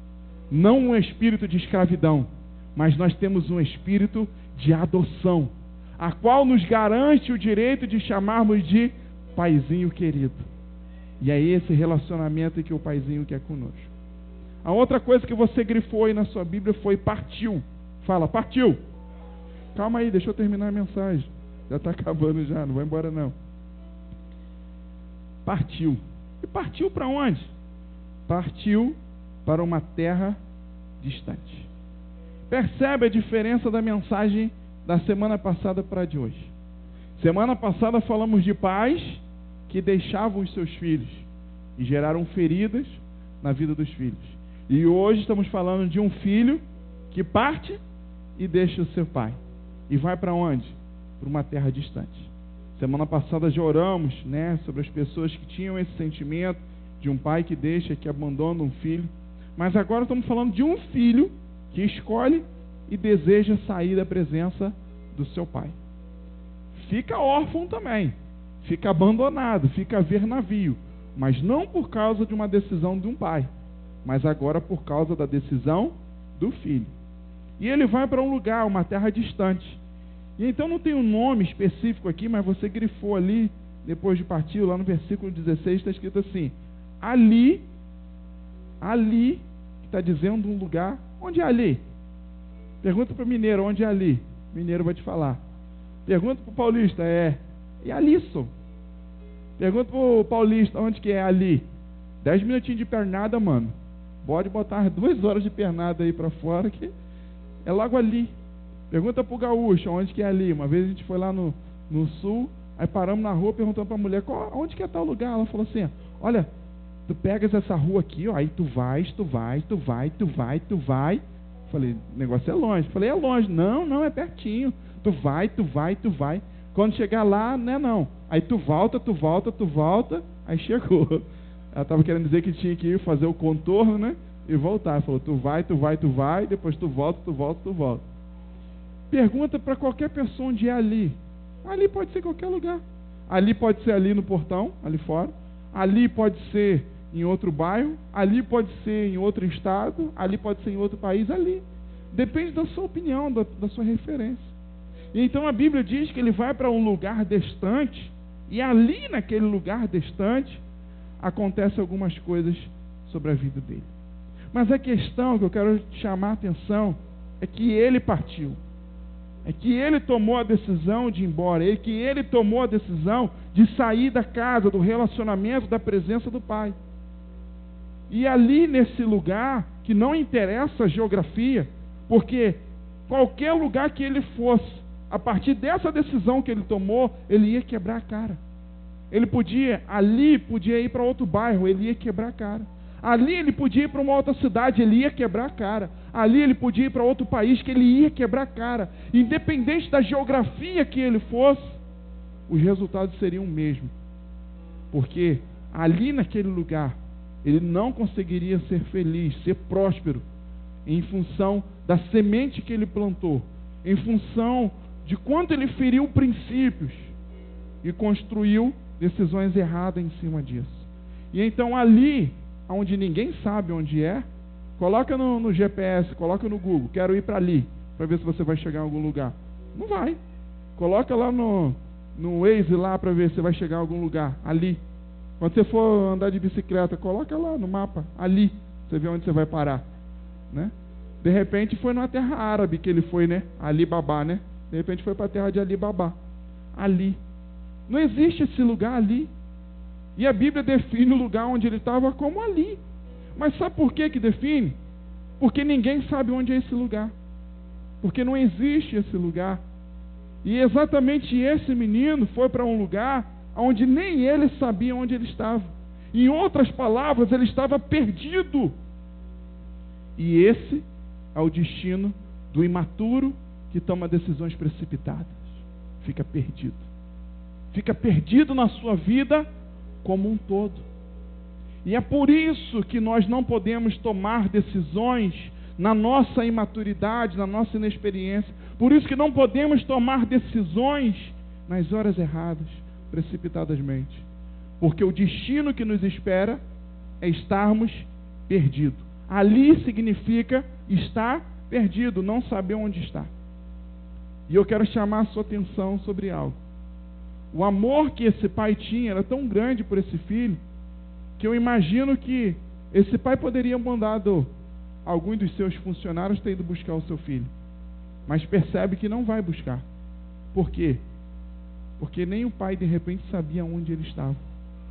Não um espírito de escravidão, mas nós temos um espírito de adoção, a qual nos garante o direito de chamarmos de paizinho querido. E é esse relacionamento que o paizinho quer conosco. A outra coisa que você grifou aí na sua Bíblia foi partiu. Fala, partiu. Calma aí, deixa eu terminar a mensagem. Já está acabando já, não vai embora não. Partiu. E partiu para onde? Partiu para uma terra distante. Percebe a diferença da mensagem da semana passada para a de hoje. Semana passada falamos de pais que deixavam os seus filhos e geraram feridas na vida dos filhos. E hoje estamos falando de um filho que parte e deixa o seu pai. E vai para onde? Para uma terra distante. Semana passada já oramos, sobre as pessoas que tinham esse sentimento de um pai que deixa, que abandona um filho. Mas agora estamos falando de um filho que escolhe e deseja sair da presença do seu pai. Fica órfão também, fica abandonado, fica a ver navio, mas não por causa de uma decisão de um pai, mas agora por causa da decisão do filho. E ele vai para um lugar, uma terra distante. E então não tem um nome específico aqui, mas você grifou ali, depois de partir, lá no versículo 16, está escrito assim: ali, que está dizendo um lugar. Onde é ali? Pergunta para o mineiro, onde é ali? O mineiro vai te falar. Pergunta para o paulista, e ali, só? Pergunta para o paulista, onde que é ali? 10 minutinhos de pernada, mano. Pode botar 2 horas de pernada aí para fora, que é logo ali. Pergunta para o gaúcho, onde que é ali? Uma vez a gente foi lá no sul, aí paramos na rua perguntando para a mulher, onde que é tal lugar? Ela falou assim, olha, tu pegas essa rua aqui, ó, aí tu vai. Falei, o negócio é longe. Falei, é longe. Não, é pertinho. Tu vai. Quando chegar lá, não. Aí tu volta. Aí chegou. Ela estava querendo dizer que tinha que ir fazer o contorno, e voltar. Ela falou, tu vai, depois tu volta. Pergunta para qualquer pessoa onde é ali. Ali pode ser qualquer lugar. Ali pode ser ali no portão, ali fora. Ali pode ser em outro bairro. Ali pode ser em outro estado. Ali pode ser em outro país. Ali. Depende da sua opinião, da sua referência. E então a Bíblia diz que ele vai para um lugar distante. E ali naquele lugar distante acontecem algumas coisas sobre a vida dele. Mas a questão que eu quero chamar a atenção é que ele partiu. É que ele tomou a decisão de ir embora. É que ele tomou a decisão de sair da casa, do relacionamento, da presença do pai. E ali nesse lugar, que não interessa a geografia, porque qualquer lugar que ele fosse, a partir dessa decisão que ele tomou, ele ia quebrar a cara. Ele podia ir para outro bairro, ele ia quebrar a cara. Ali ele podia ir para uma outra cidade, ele ia quebrar a cara. Ali ele podia ir para outro país, que ele ia quebrar a cara. Independente da geografia que ele fosse, os resultados seriam o mesmo. Porque ali naquele lugar, ele não conseguiria ser feliz, ser próspero, em função da semente que ele plantou, em função de quanto ele feriu princípios e construiu decisões erradas em cima disso. E então ali, onde ninguém sabe onde é, coloca no GPS, coloca no Google, quero ir para ali, para ver se você vai chegar em algum lugar. Não vai. Coloca lá no Waze lá para ver se você vai chegar em algum lugar, ali. Quando você for andar de bicicleta, coloca lá no mapa, ali, você vê onde você vai parar, né? De repente foi numa terra árabe que ele foi, né? Alibaba, né? De repente foi para a terra de Alibaba. Ali. Não existe esse lugar ali. E a Bíblia define o lugar onde ele estava como ali. Mas sabe por que define? Porque ninguém sabe onde é esse lugar. Porque não existe esse lugar. E exatamente esse menino foi para um lugar onde nem ele sabia onde ele estava. Em outras palavras, ele estava perdido. E esse é o destino do imaturo que toma decisões precipitadas. Fica perdido. Fica perdido na sua vida como um todo. E é por isso que nós não podemos tomar decisões na nossa imaturidade, na nossa inexperiência. Por isso que não podemos tomar decisões nas horas erradas, precipitadamente. Porque o destino que nos espera é estarmos perdidos. Ali significa estar perdido, não saber onde está. E eu quero chamar a sua atenção sobre algo. O amor que esse pai tinha era tão grande por esse filho, que eu imagino que esse pai poderia mandar alguns dos seus funcionários ter ido buscar o seu filho. Mas percebe que não vai buscar. Por quê? Porque nem o pai de repente sabia onde ele estava.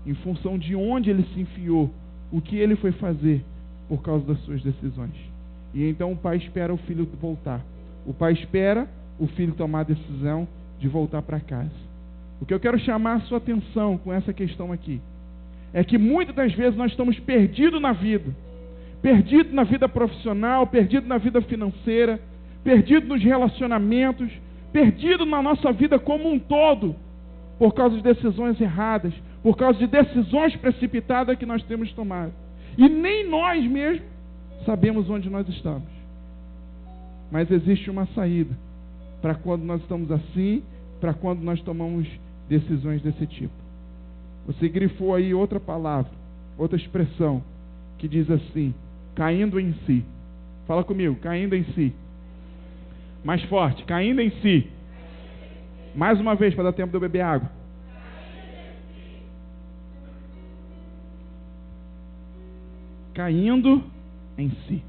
Em função de onde ele se enfiou, o que ele foi fazer por causa das suas decisões. E então o pai espera o filho voltar. O pai espera o filho tomar a decisão de voltar para casa. O que eu quero chamar a sua atenção com essa questão aqui é que muitas das vezes nós estamos perdidos na vida. Perdidos na vida profissional, perdidos na vida financeira, perdidos nos relacionamentos, perdidos na nossa vida como um todo, por causa de decisões erradas, por causa de decisões precipitadas que nós temos tomado. E nem nós mesmos sabemos onde nós estamos. Mas existe uma saída para quando nós estamos assim, para quando nós tomamos decisões desse tipo. Você grifou aí outra palavra, outra expressão, que diz assim, caindo em si. Fala comigo, caindo em si. Mais forte, caindo em si. Mais uma vez, para dar tempo de eu beber água. Caindo em si.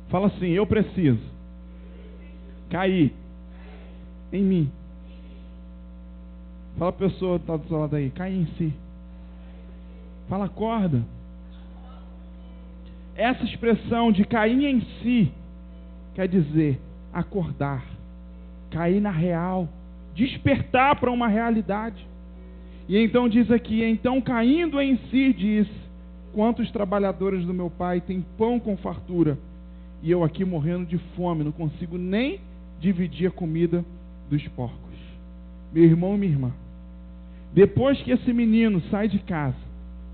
Fala assim, eu preciso cair em mim. Fala a pessoa que está do seu lado aí, cai em si. Fala, acorda. Essa expressão de cair em si quer dizer acordar, cair na real, despertar para uma realidade. E então diz aqui, então caindo em si diz, quantos trabalhadores do meu pai têm pão com fartura, e eu aqui morrendo de fome, não consigo nem dividir a comida dos porcos. Meu irmão e minha irmã, depois que esse menino sai de casa,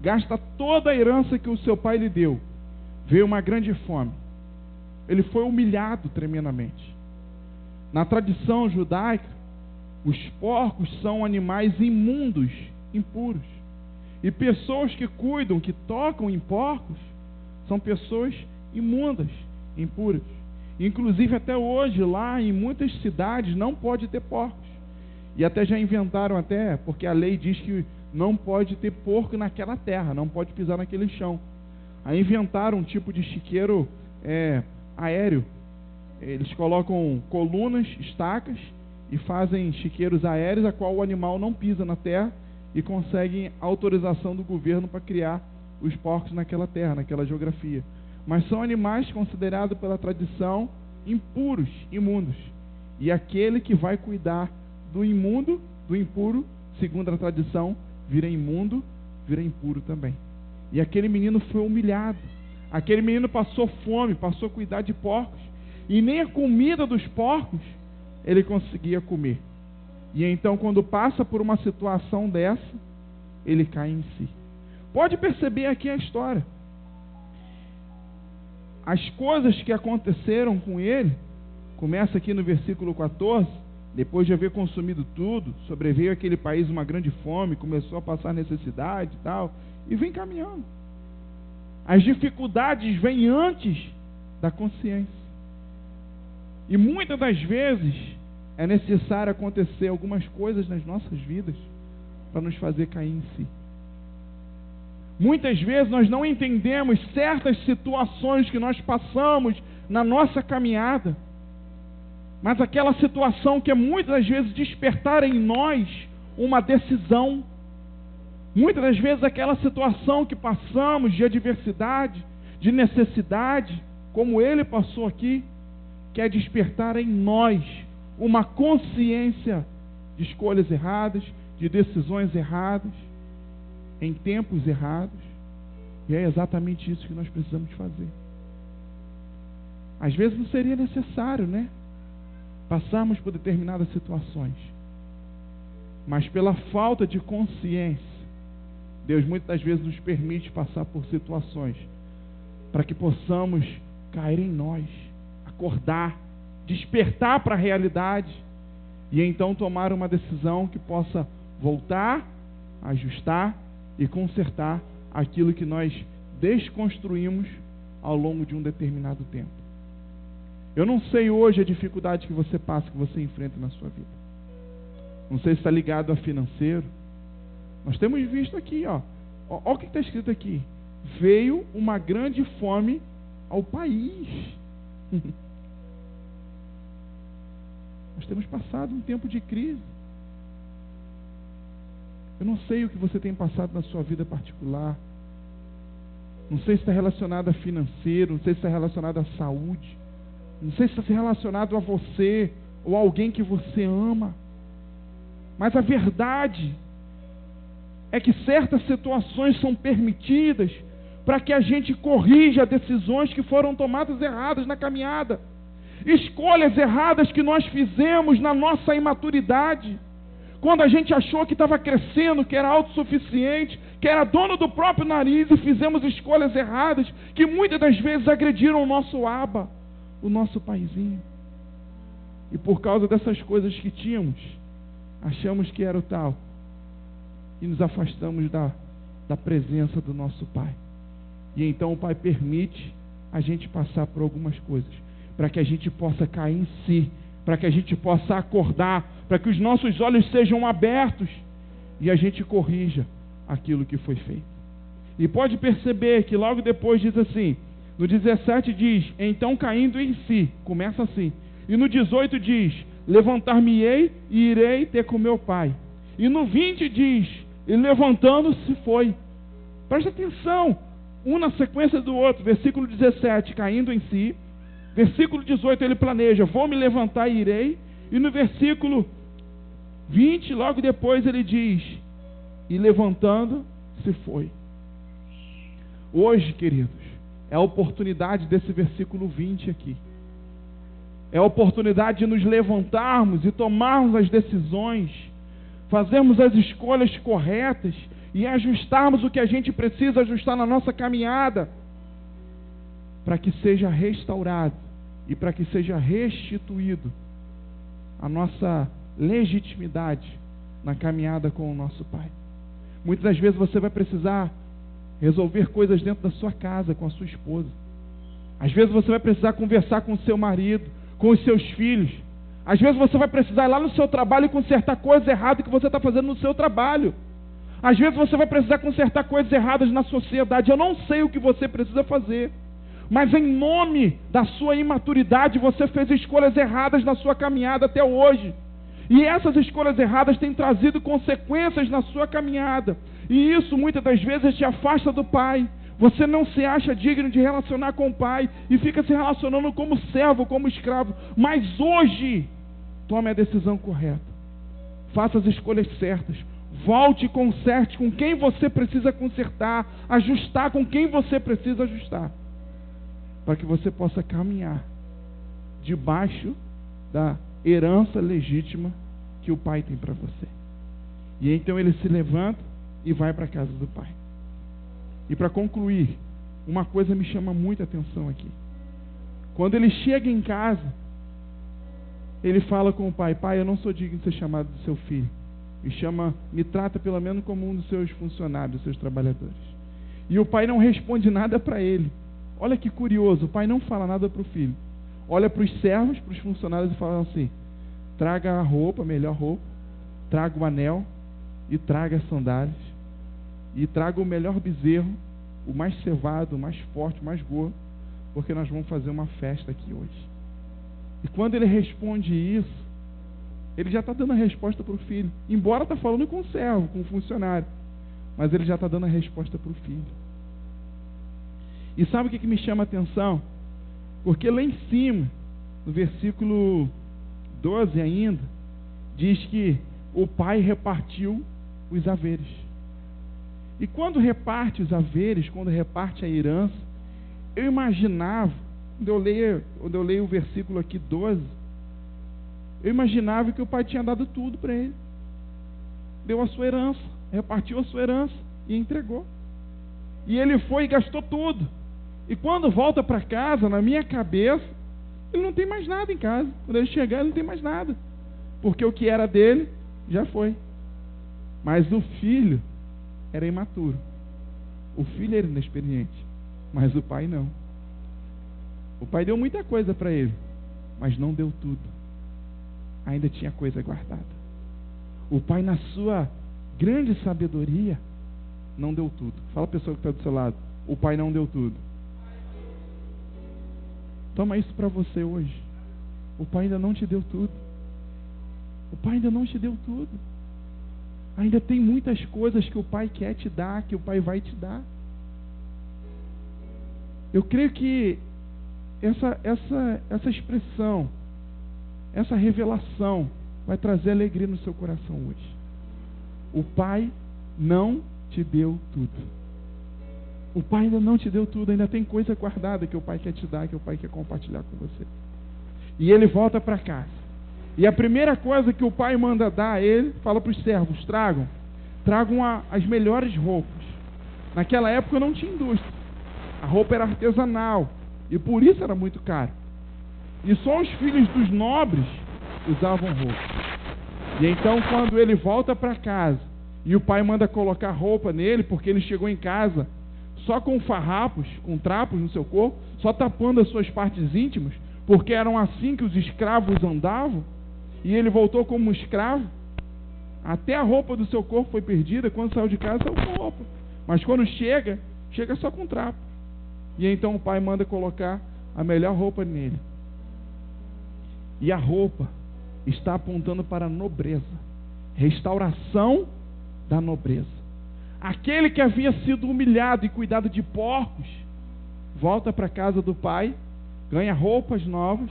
gasta toda a herança que o seu pai lhe deu, veio uma grande fome. Ele foi humilhado tremendamente. Na tradição judaica, os porcos são animais imundos, impuros. E pessoas que cuidam, que tocam em porcos, são pessoas imundas, impuras. Inclusive até hoje, lá em muitas cidades, não pode ter porcos. E até já inventaram até, porque a lei diz que não pode ter porco naquela terra, não pode pisar naquele chão. Aí inventaram um tipo de chiqueiro aéreo. Eles colocam colunas, estacas, e fazem chiqueiros aéreos, a qual o animal não pisa na terra, e conseguem autorização do governo para criar os porcos naquela terra, naquela geografia. Mas são animais considerados pela tradição impuros, imundos. E aquele que vai cuidar do imundo, do impuro, segundo a tradição, vira imundo, vira impuro também. E aquele menino foi humilhado. Aquele menino passou fome, passou a cuidar de porcos. E nem a comida dos porcos ele conseguia comer. E então, quando passa por uma situação dessa, ele cai em si. Pode perceber aqui a história. As coisas que aconteceram com ele, começa aqui no versículo 14, depois de haver consumido tudo, sobreveio àquele país uma grande fome, começou a passar necessidade e tal, e vem caminhando. As dificuldades vêm antes da consciência. E muitas das vezes é necessário acontecer algumas coisas nas nossas vidas para nos fazer cair em si. Muitas vezes nós não entendemos certas situações que nós passamos na nossa caminhada, mas aquela situação que é muitas das vezes despertar em nós uma decisão. Muitas das vezes aquela situação que passamos de adversidade, de necessidade, como ele passou aqui, quer despertar em nós uma consciência de escolhas erradas, de decisões erradas, em tempos errados. E é exatamente isso que nós precisamos fazer. Às vezes não seria necessário, né? Passarmos por determinadas situações. Mas pela falta de consciência, Deus muitas das vezes nos permite passar por situações para que possamos cair em nós, acordar, despertar para a realidade e então tomar uma decisão que possa voltar, ajustar e consertar aquilo que nós desconstruímos ao longo de um determinado tempo. Eu não sei hoje a dificuldade que você passa, que você enfrenta na sua vida. Não sei se está ligado a financeiro. Nós temos visto aqui, olha o que está escrito aqui. Veio uma grande fome ao país. Nós temos passado um tempo de crise. Eu não sei o que você tem passado na sua vida particular. Não sei se está relacionado a financeiro, não sei se está relacionado à saúde. Não sei se está relacionado a você ou a alguém que você ama. Mas a verdade é que certas situações são permitidas para que a gente corrija decisões que foram tomadas erradas na caminhada. Escolhas erradas que nós fizemos na nossa imaturidade. Quando a gente achou que estava crescendo, que era autossuficiente, que era dono do próprio nariz e fizemos escolhas erradas que muitas das vezes agrediram o nosso aba, o nosso paizinho. E por causa dessas coisas que tínhamos, achamos que era o tal. E nos afastamos da presença do nosso Pai. E então o Pai permite a gente passar por algumas coisas, para que a gente possa cair em si, para que a gente possa acordar, para que os nossos olhos sejam abertos e a gente corrija aquilo que foi feito. E pode perceber que logo depois diz assim, no 17 diz, então caindo em si, começa assim. E no 18 diz, levantar-me-ei e irei ter com meu pai. E no 20 diz, e levantando-se foi. Presta atenção, um na sequência do outro. Versículo 17, caindo em si. Versículo 18 ele planeja, vou me levantar e irei. E no versículo 20, logo depois ele diz, e levantando se foi. Hoje, queridos, é a oportunidade desse versículo 20 aqui. É a oportunidade de nos levantarmos e tomarmos as decisões, fazermos as escolhas corretas e ajustarmos o que a gente precisa ajustar na nossa caminhada, para que seja restaurado e para que seja restituído a nossa legitimidade na caminhada com o nosso Pai. Muitas das vezes você vai precisar resolver coisas dentro da sua casa, com a sua esposa. Às vezes você vai precisar conversar com o seu marido, com os seus filhos. Às vezes você vai precisar ir lá no seu trabalho e consertar coisas erradas que você está fazendo no seu trabalho. Às vezes você vai precisar consertar coisas erradas na sociedade. Eu não sei o que você precisa fazer, mas em nome da sua imaturidade você fez escolhas erradas na sua caminhada até hoje. E essas escolhas erradas têm trazido consequências na sua caminhada. E isso muitas das vezes te afasta do Pai. Você não se acha digno de relacionar com o Pai e fica se relacionando como servo, como escravo. Mas hoje, tome a decisão correta. Faça as escolhas certas. Volte e conserte com quem você precisa consertar, ajustar com quem você precisa ajustar, para que você possa caminhar debaixo da herança legítima que o pai tem para você. E então ele se levanta e vai para a casa do pai. E para concluir, uma coisa me chama muita atenção aqui. Quando ele chega em casa, ele fala com o pai: pai, eu não sou digno de ser chamado de seu filho. Me trata pelo menos como um dos seus funcionários, dos seus trabalhadores. E o pai não responde nada para ele. Olha que curioso, o pai não fala nada para o filho. Olha para os servos, para os funcionários e fala assim: traga a roupa, a melhor roupa, traga o anel e traga as sandálias e traga o melhor bezerro, o mais cevado, o mais forte, o mais gordo, porque nós vamos fazer uma festa aqui hoje. E quando ele responde isso, ele já está dando a resposta para o filho, embora está falando com o servo, com o funcionário, mas ele já está dando a resposta para o filho. E sabe o que me chama a atenção? Porque lá em cima, no versículo 12 ainda, diz que o pai repartiu os haveres. E quando reparte os haveres, quando reparte a herança, eu imaginava, quando eu leio o versículo aqui 12, eu imaginava que o pai tinha dado tudo para ele. Deu a sua herança, repartiu a sua herança e entregou. E ele foi e gastou tudo. E quando volta para casa, na minha cabeça, ele não tem mais nada em casa. Quando ele chegar, ele não tem mais nada. Porque o que era dele, já foi. Mas o filho era imaturo. O filho era inexperiente. Mas o pai não. O pai deu muita coisa para ele, mas não deu tudo. Ainda tinha coisa guardada. O pai, na sua grande sabedoria, não deu tudo. Fala a pessoa que está do seu lado: o pai não deu tudo. Toma isso para você hoje. O pai ainda não te deu tudo. O pai ainda não te deu tudo. Ainda tem muitas coisas que o pai quer te dar, que o pai vai te dar. Eu creio que essa expressão, essa revelação vai trazer alegria no seu coração hoje. O pai não te deu tudo. O pai ainda não te deu tudo, ainda tem coisa guardada que o pai quer te dar, que o pai quer compartilhar com você. E ele volta para casa. E a primeira coisa que o pai manda dar a ele, fala para os servos: tragam as melhores roupas. Naquela época não tinha indústria. A roupa era artesanal. E por isso era muito caro. E só os filhos dos nobres usavam roupa. E então, quando ele volta para casa, e o pai manda colocar roupa nele, porque ele chegou em casa só com farrapos, com trapos no seu corpo, só tapando as suas partes íntimas, porque eram assim que os escravos andavam, e ele voltou como um escravo. Até a roupa do seu corpo foi perdida. Quando saiu de casa, saiu com roupa. Mas quando chega só com trapo. E então o pai manda colocar a melhor roupa nele. E a roupa está apontando para a nobreza, restauração da nobreza. Aquele que havia sido humilhado e cuidado de porcos, volta para a casa do pai, ganha roupas novas,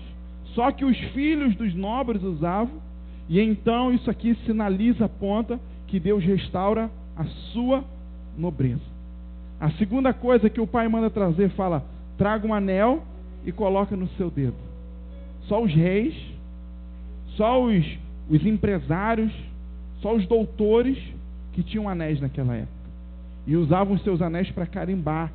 só que os filhos dos nobres usavam. E então isso aqui sinaliza, aponta que Deus restaura a sua nobreza. A segunda coisa que o pai manda trazer, fala: traga um anel e coloca no seu dedo. Só os reis, só os empresários, só os doutores que tinham anéis naquela época. E usavam os seus anéis para carimbar,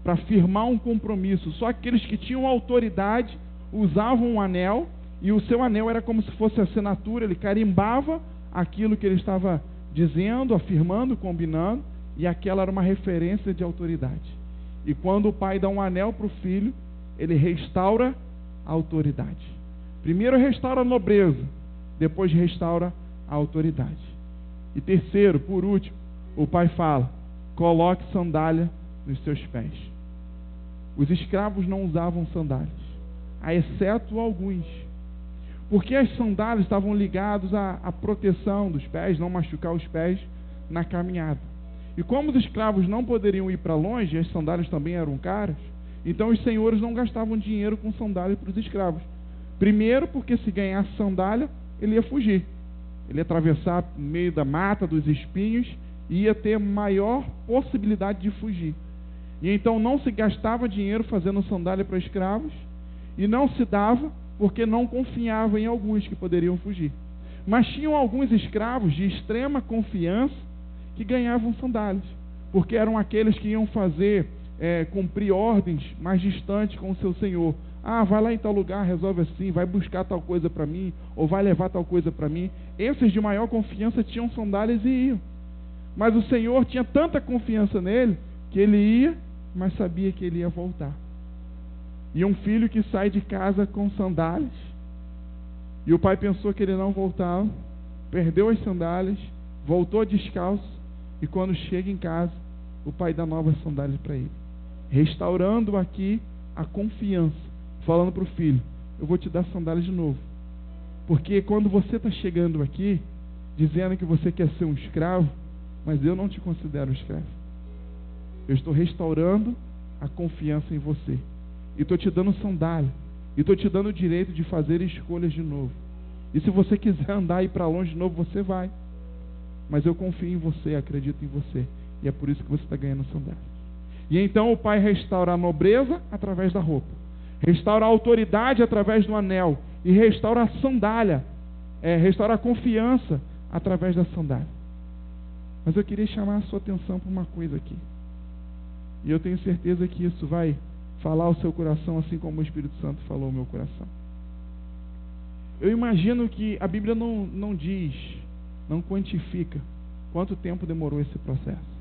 para firmar um compromisso. Só aqueles que tinham autoridade usavam um anel, e o seu anel era como se fosse a assinatura. Ele carimbava aquilo que ele estava dizendo, afirmando, combinando, e aquela era uma referência de autoridade. E quando o pai dá um anel para o filho, ele restaura a autoridade. Primeiro restaura a nobreza, depois restaura a autoridade. E terceiro, por último, o pai fala: coloque sandália nos seus pés. Os escravos não usavam sandálias, exceto alguns, porque as sandálias estavam ligadas à proteção dos pés, não machucar os pés na caminhada. E como os escravos não poderiam ir para longe, as sandálias também eram caras, então os senhores não gastavam dinheiro com sandália para os escravos. Primeiro, porque se ganhasse sandália, ele ia fugir. ele ia atravessar no meio da mata, dos espinhos, e ia ter maior possibilidade de fugir. E então não se gastava dinheiro fazendo sandália para escravos, e não se dava porque não confiava em alguns que poderiam fugir. Mas tinham alguns escravos de extrema confiança que ganhavam sandálias, porque eram aqueles que iam cumprir ordens mais distantes com o seu senhor. Ah, vai lá em tal lugar, resolve assim, vai buscar tal coisa para mim, ou vai levar tal coisa para mim. Esses de maior confiança tinham sandálias e iam. Mas o Senhor tinha tanta confiança nele, que ele ia, mas sabia que ele ia voltar. E um filho que sai de casa com sandálias, e o pai pensou que ele não voltava, perdeu as sandálias, voltou descalço, e quando chega em casa, o pai dá novas sandálias para ele, restaurando aqui a confiança, falando para o filho: eu vou te dar sandálias de novo, porque quando você está chegando aqui, dizendo que você quer ser um escravo, mas eu não te considero escravo, eu estou restaurando a confiança em você, e estou te dando sandália, e estou te dando o direito de fazer escolhas de novo, e se você quiser andar e ir para longe de novo, você vai, mas eu confio em você, acredito em você, e é por isso que você está ganhando sandália. E então o pai restaura a nobreza através da roupa, restaura a autoridade através do anel, e restaura a sandália, restaura a confiança através da sandália. Mas eu queria chamar a sua atenção para uma coisa aqui, e eu tenho certeza que isso vai falar ao seu coração, assim como o Espírito Santo falou ao meu coração. Eu imagino que a Bíblia não diz, não quantifica quanto tempo demorou esse processo,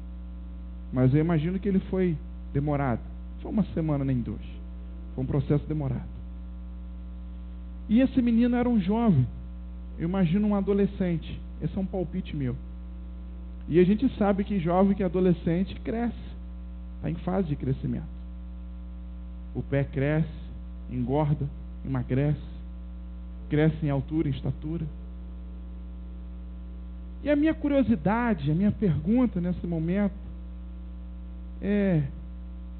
mas eu imagino que ele foi demorado. Foi uma semana, nem 2. Foi um processo demorado. E esse menino era um jovem, eu imagino um adolescente. Esse é um palpite meu. E a gente sabe que jovem, que adolescente, cresce, está em fase de crescimento. O pé cresce, engorda, emagrece, cresce em altura, em estatura. E a minha curiosidade, a minha pergunta nesse momento é: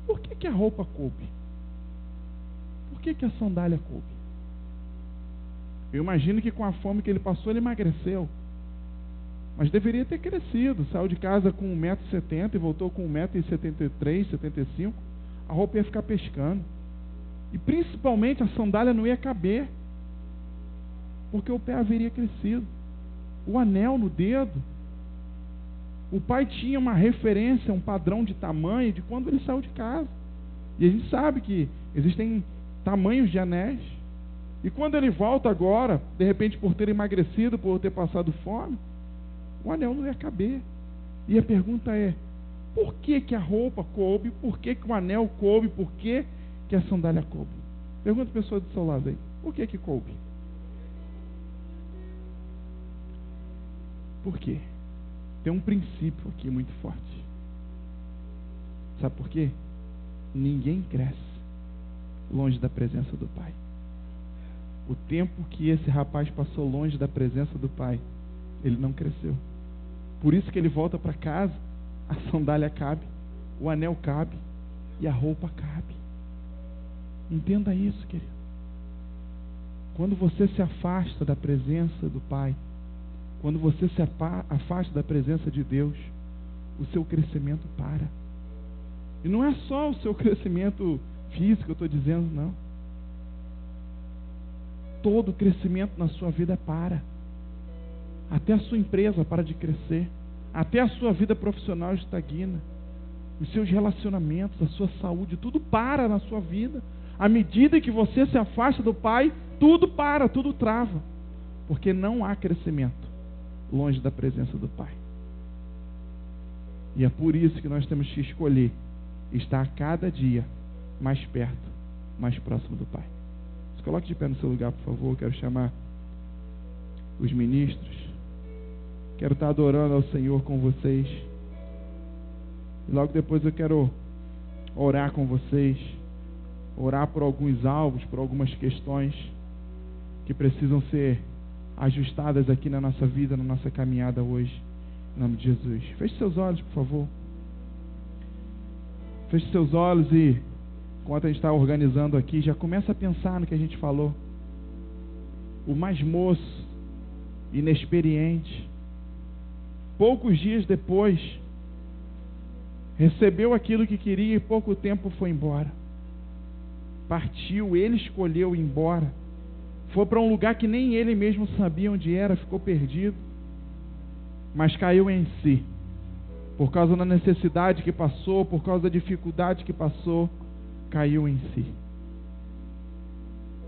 por que a roupa coube? Por que a sandália coube? Eu imagino que com a fome que ele passou, ele emagreceu. Mas deveria ter crescido. Saiu de casa com 1,70 m e voltou com 1,73 m, 75 m. A roupa ia ficar pescando. E principalmente a sandália não ia caber, porque o pé haveria crescido. O anel no dedo. O pai tinha uma referência, um padrão de tamanho de quando ele saiu de casa. E a gente sabe que existem tamanhos de anéis. E quando ele volta agora, de repente por ter emagrecido, por ter passado fome, o anel não ia caber. E a pergunta é: por que a roupa coube? Por que o anel coube? Por que a sandália coube? Pergunta a pessoa do seu lado aí: por que coube? Por quê? Tem um princípio aqui muito forte. Sabe por quê? Ninguém cresce longe da presença do Pai. O tempo que esse rapaz passou longe da presença do Pai, ele não cresceu. Por isso que ele volta para casa, a sandália cabe, o anel cabe e a roupa cabe. Entenda isso, querido. Quando você se afasta da presença do Pai, quando você se afasta da presença de Deus, o seu crescimento para. E não é só o seu crescimento físico, eu estou dizendo, não. Todo crescimento na sua vida para. Até a sua empresa para de crescer. Até a sua vida profissional estagna. Os seus relacionamentos, a sua saúde, tudo para na sua vida. À medida que você se afasta do Pai, tudo para, tudo trava. Porque não há crescimento longe da presença do Pai. E é por isso que nós temos que escolher estar a cada dia mais perto, mais próximo do Pai. Se coloque de pé no seu lugar, por favor. Eu quero chamar os ministros. Quero estar adorando ao Senhor com vocês. E logo depois eu quero orar com vocês. Orar por alguns alvos, por algumas questões que precisam ser ajustadas aqui na nossa vida, na nossa caminhada hoje. Em nome de Jesus. Feche seus olhos, por favor. Feche seus olhos e, enquanto a gente está organizando aqui, já começa a pensar no que a gente falou. O mais moço, inexperiente. Poucos dias depois, recebeu aquilo que queria e pouco tempo foi embora. Partiu, ele escolheu ir embora. Foi para um lugar que nem ele mesmo sabia onde era, ficou perdido. Mas caiu em si. Por causa da necessidade que passou, por causa da dificuldade que passou, caiu em si.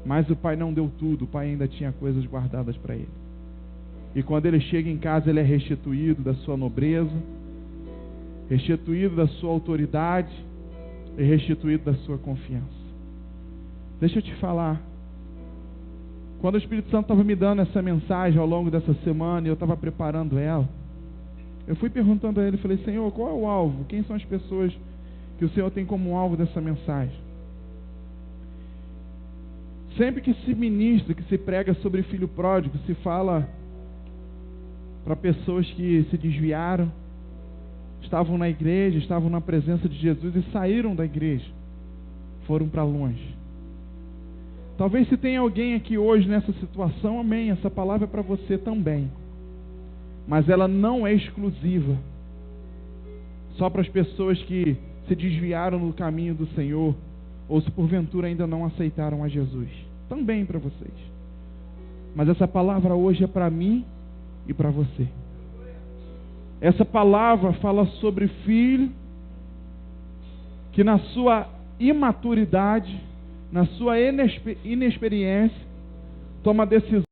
Mas o pai não deu tudo, o pai ainda tinha coisas guardadas para ele. E quando ele chega em casa, ele é restituído da sua nobreza, restituído da sua autoridade e restituído da sua confiança. Deixa eu te falar, quando o Espírito Santo estava me dando essa mensagem ao longo dessa semana e eu estava preparando ela, eu fui perguntando a ele, falei: Senhor, qual é o alvo? Quem são as pessoas que o Senhor tem como alvo dessa mensagem? Sempre que se ministra, que se prega sobre filho pródigo, se fala para pessoas que se desviaram, estavam na igreja, estavam na presença de Jesus e saíram da igreja, foram para longe. Talvez se tenha alguém aqui hoje nessa situação, amém, essa palavra é para você também. Mas ela não é exclusiva só para as pessoas que se desviaram no caminho do Senhor, ou se porventura ainda não aceitaram a Jesus. Também para vocês. Mas essa palavra hoje é para mim e para você. Essa palavra fala sobre filho que na sua imaturidade, na sua inexperiência, toma a decisão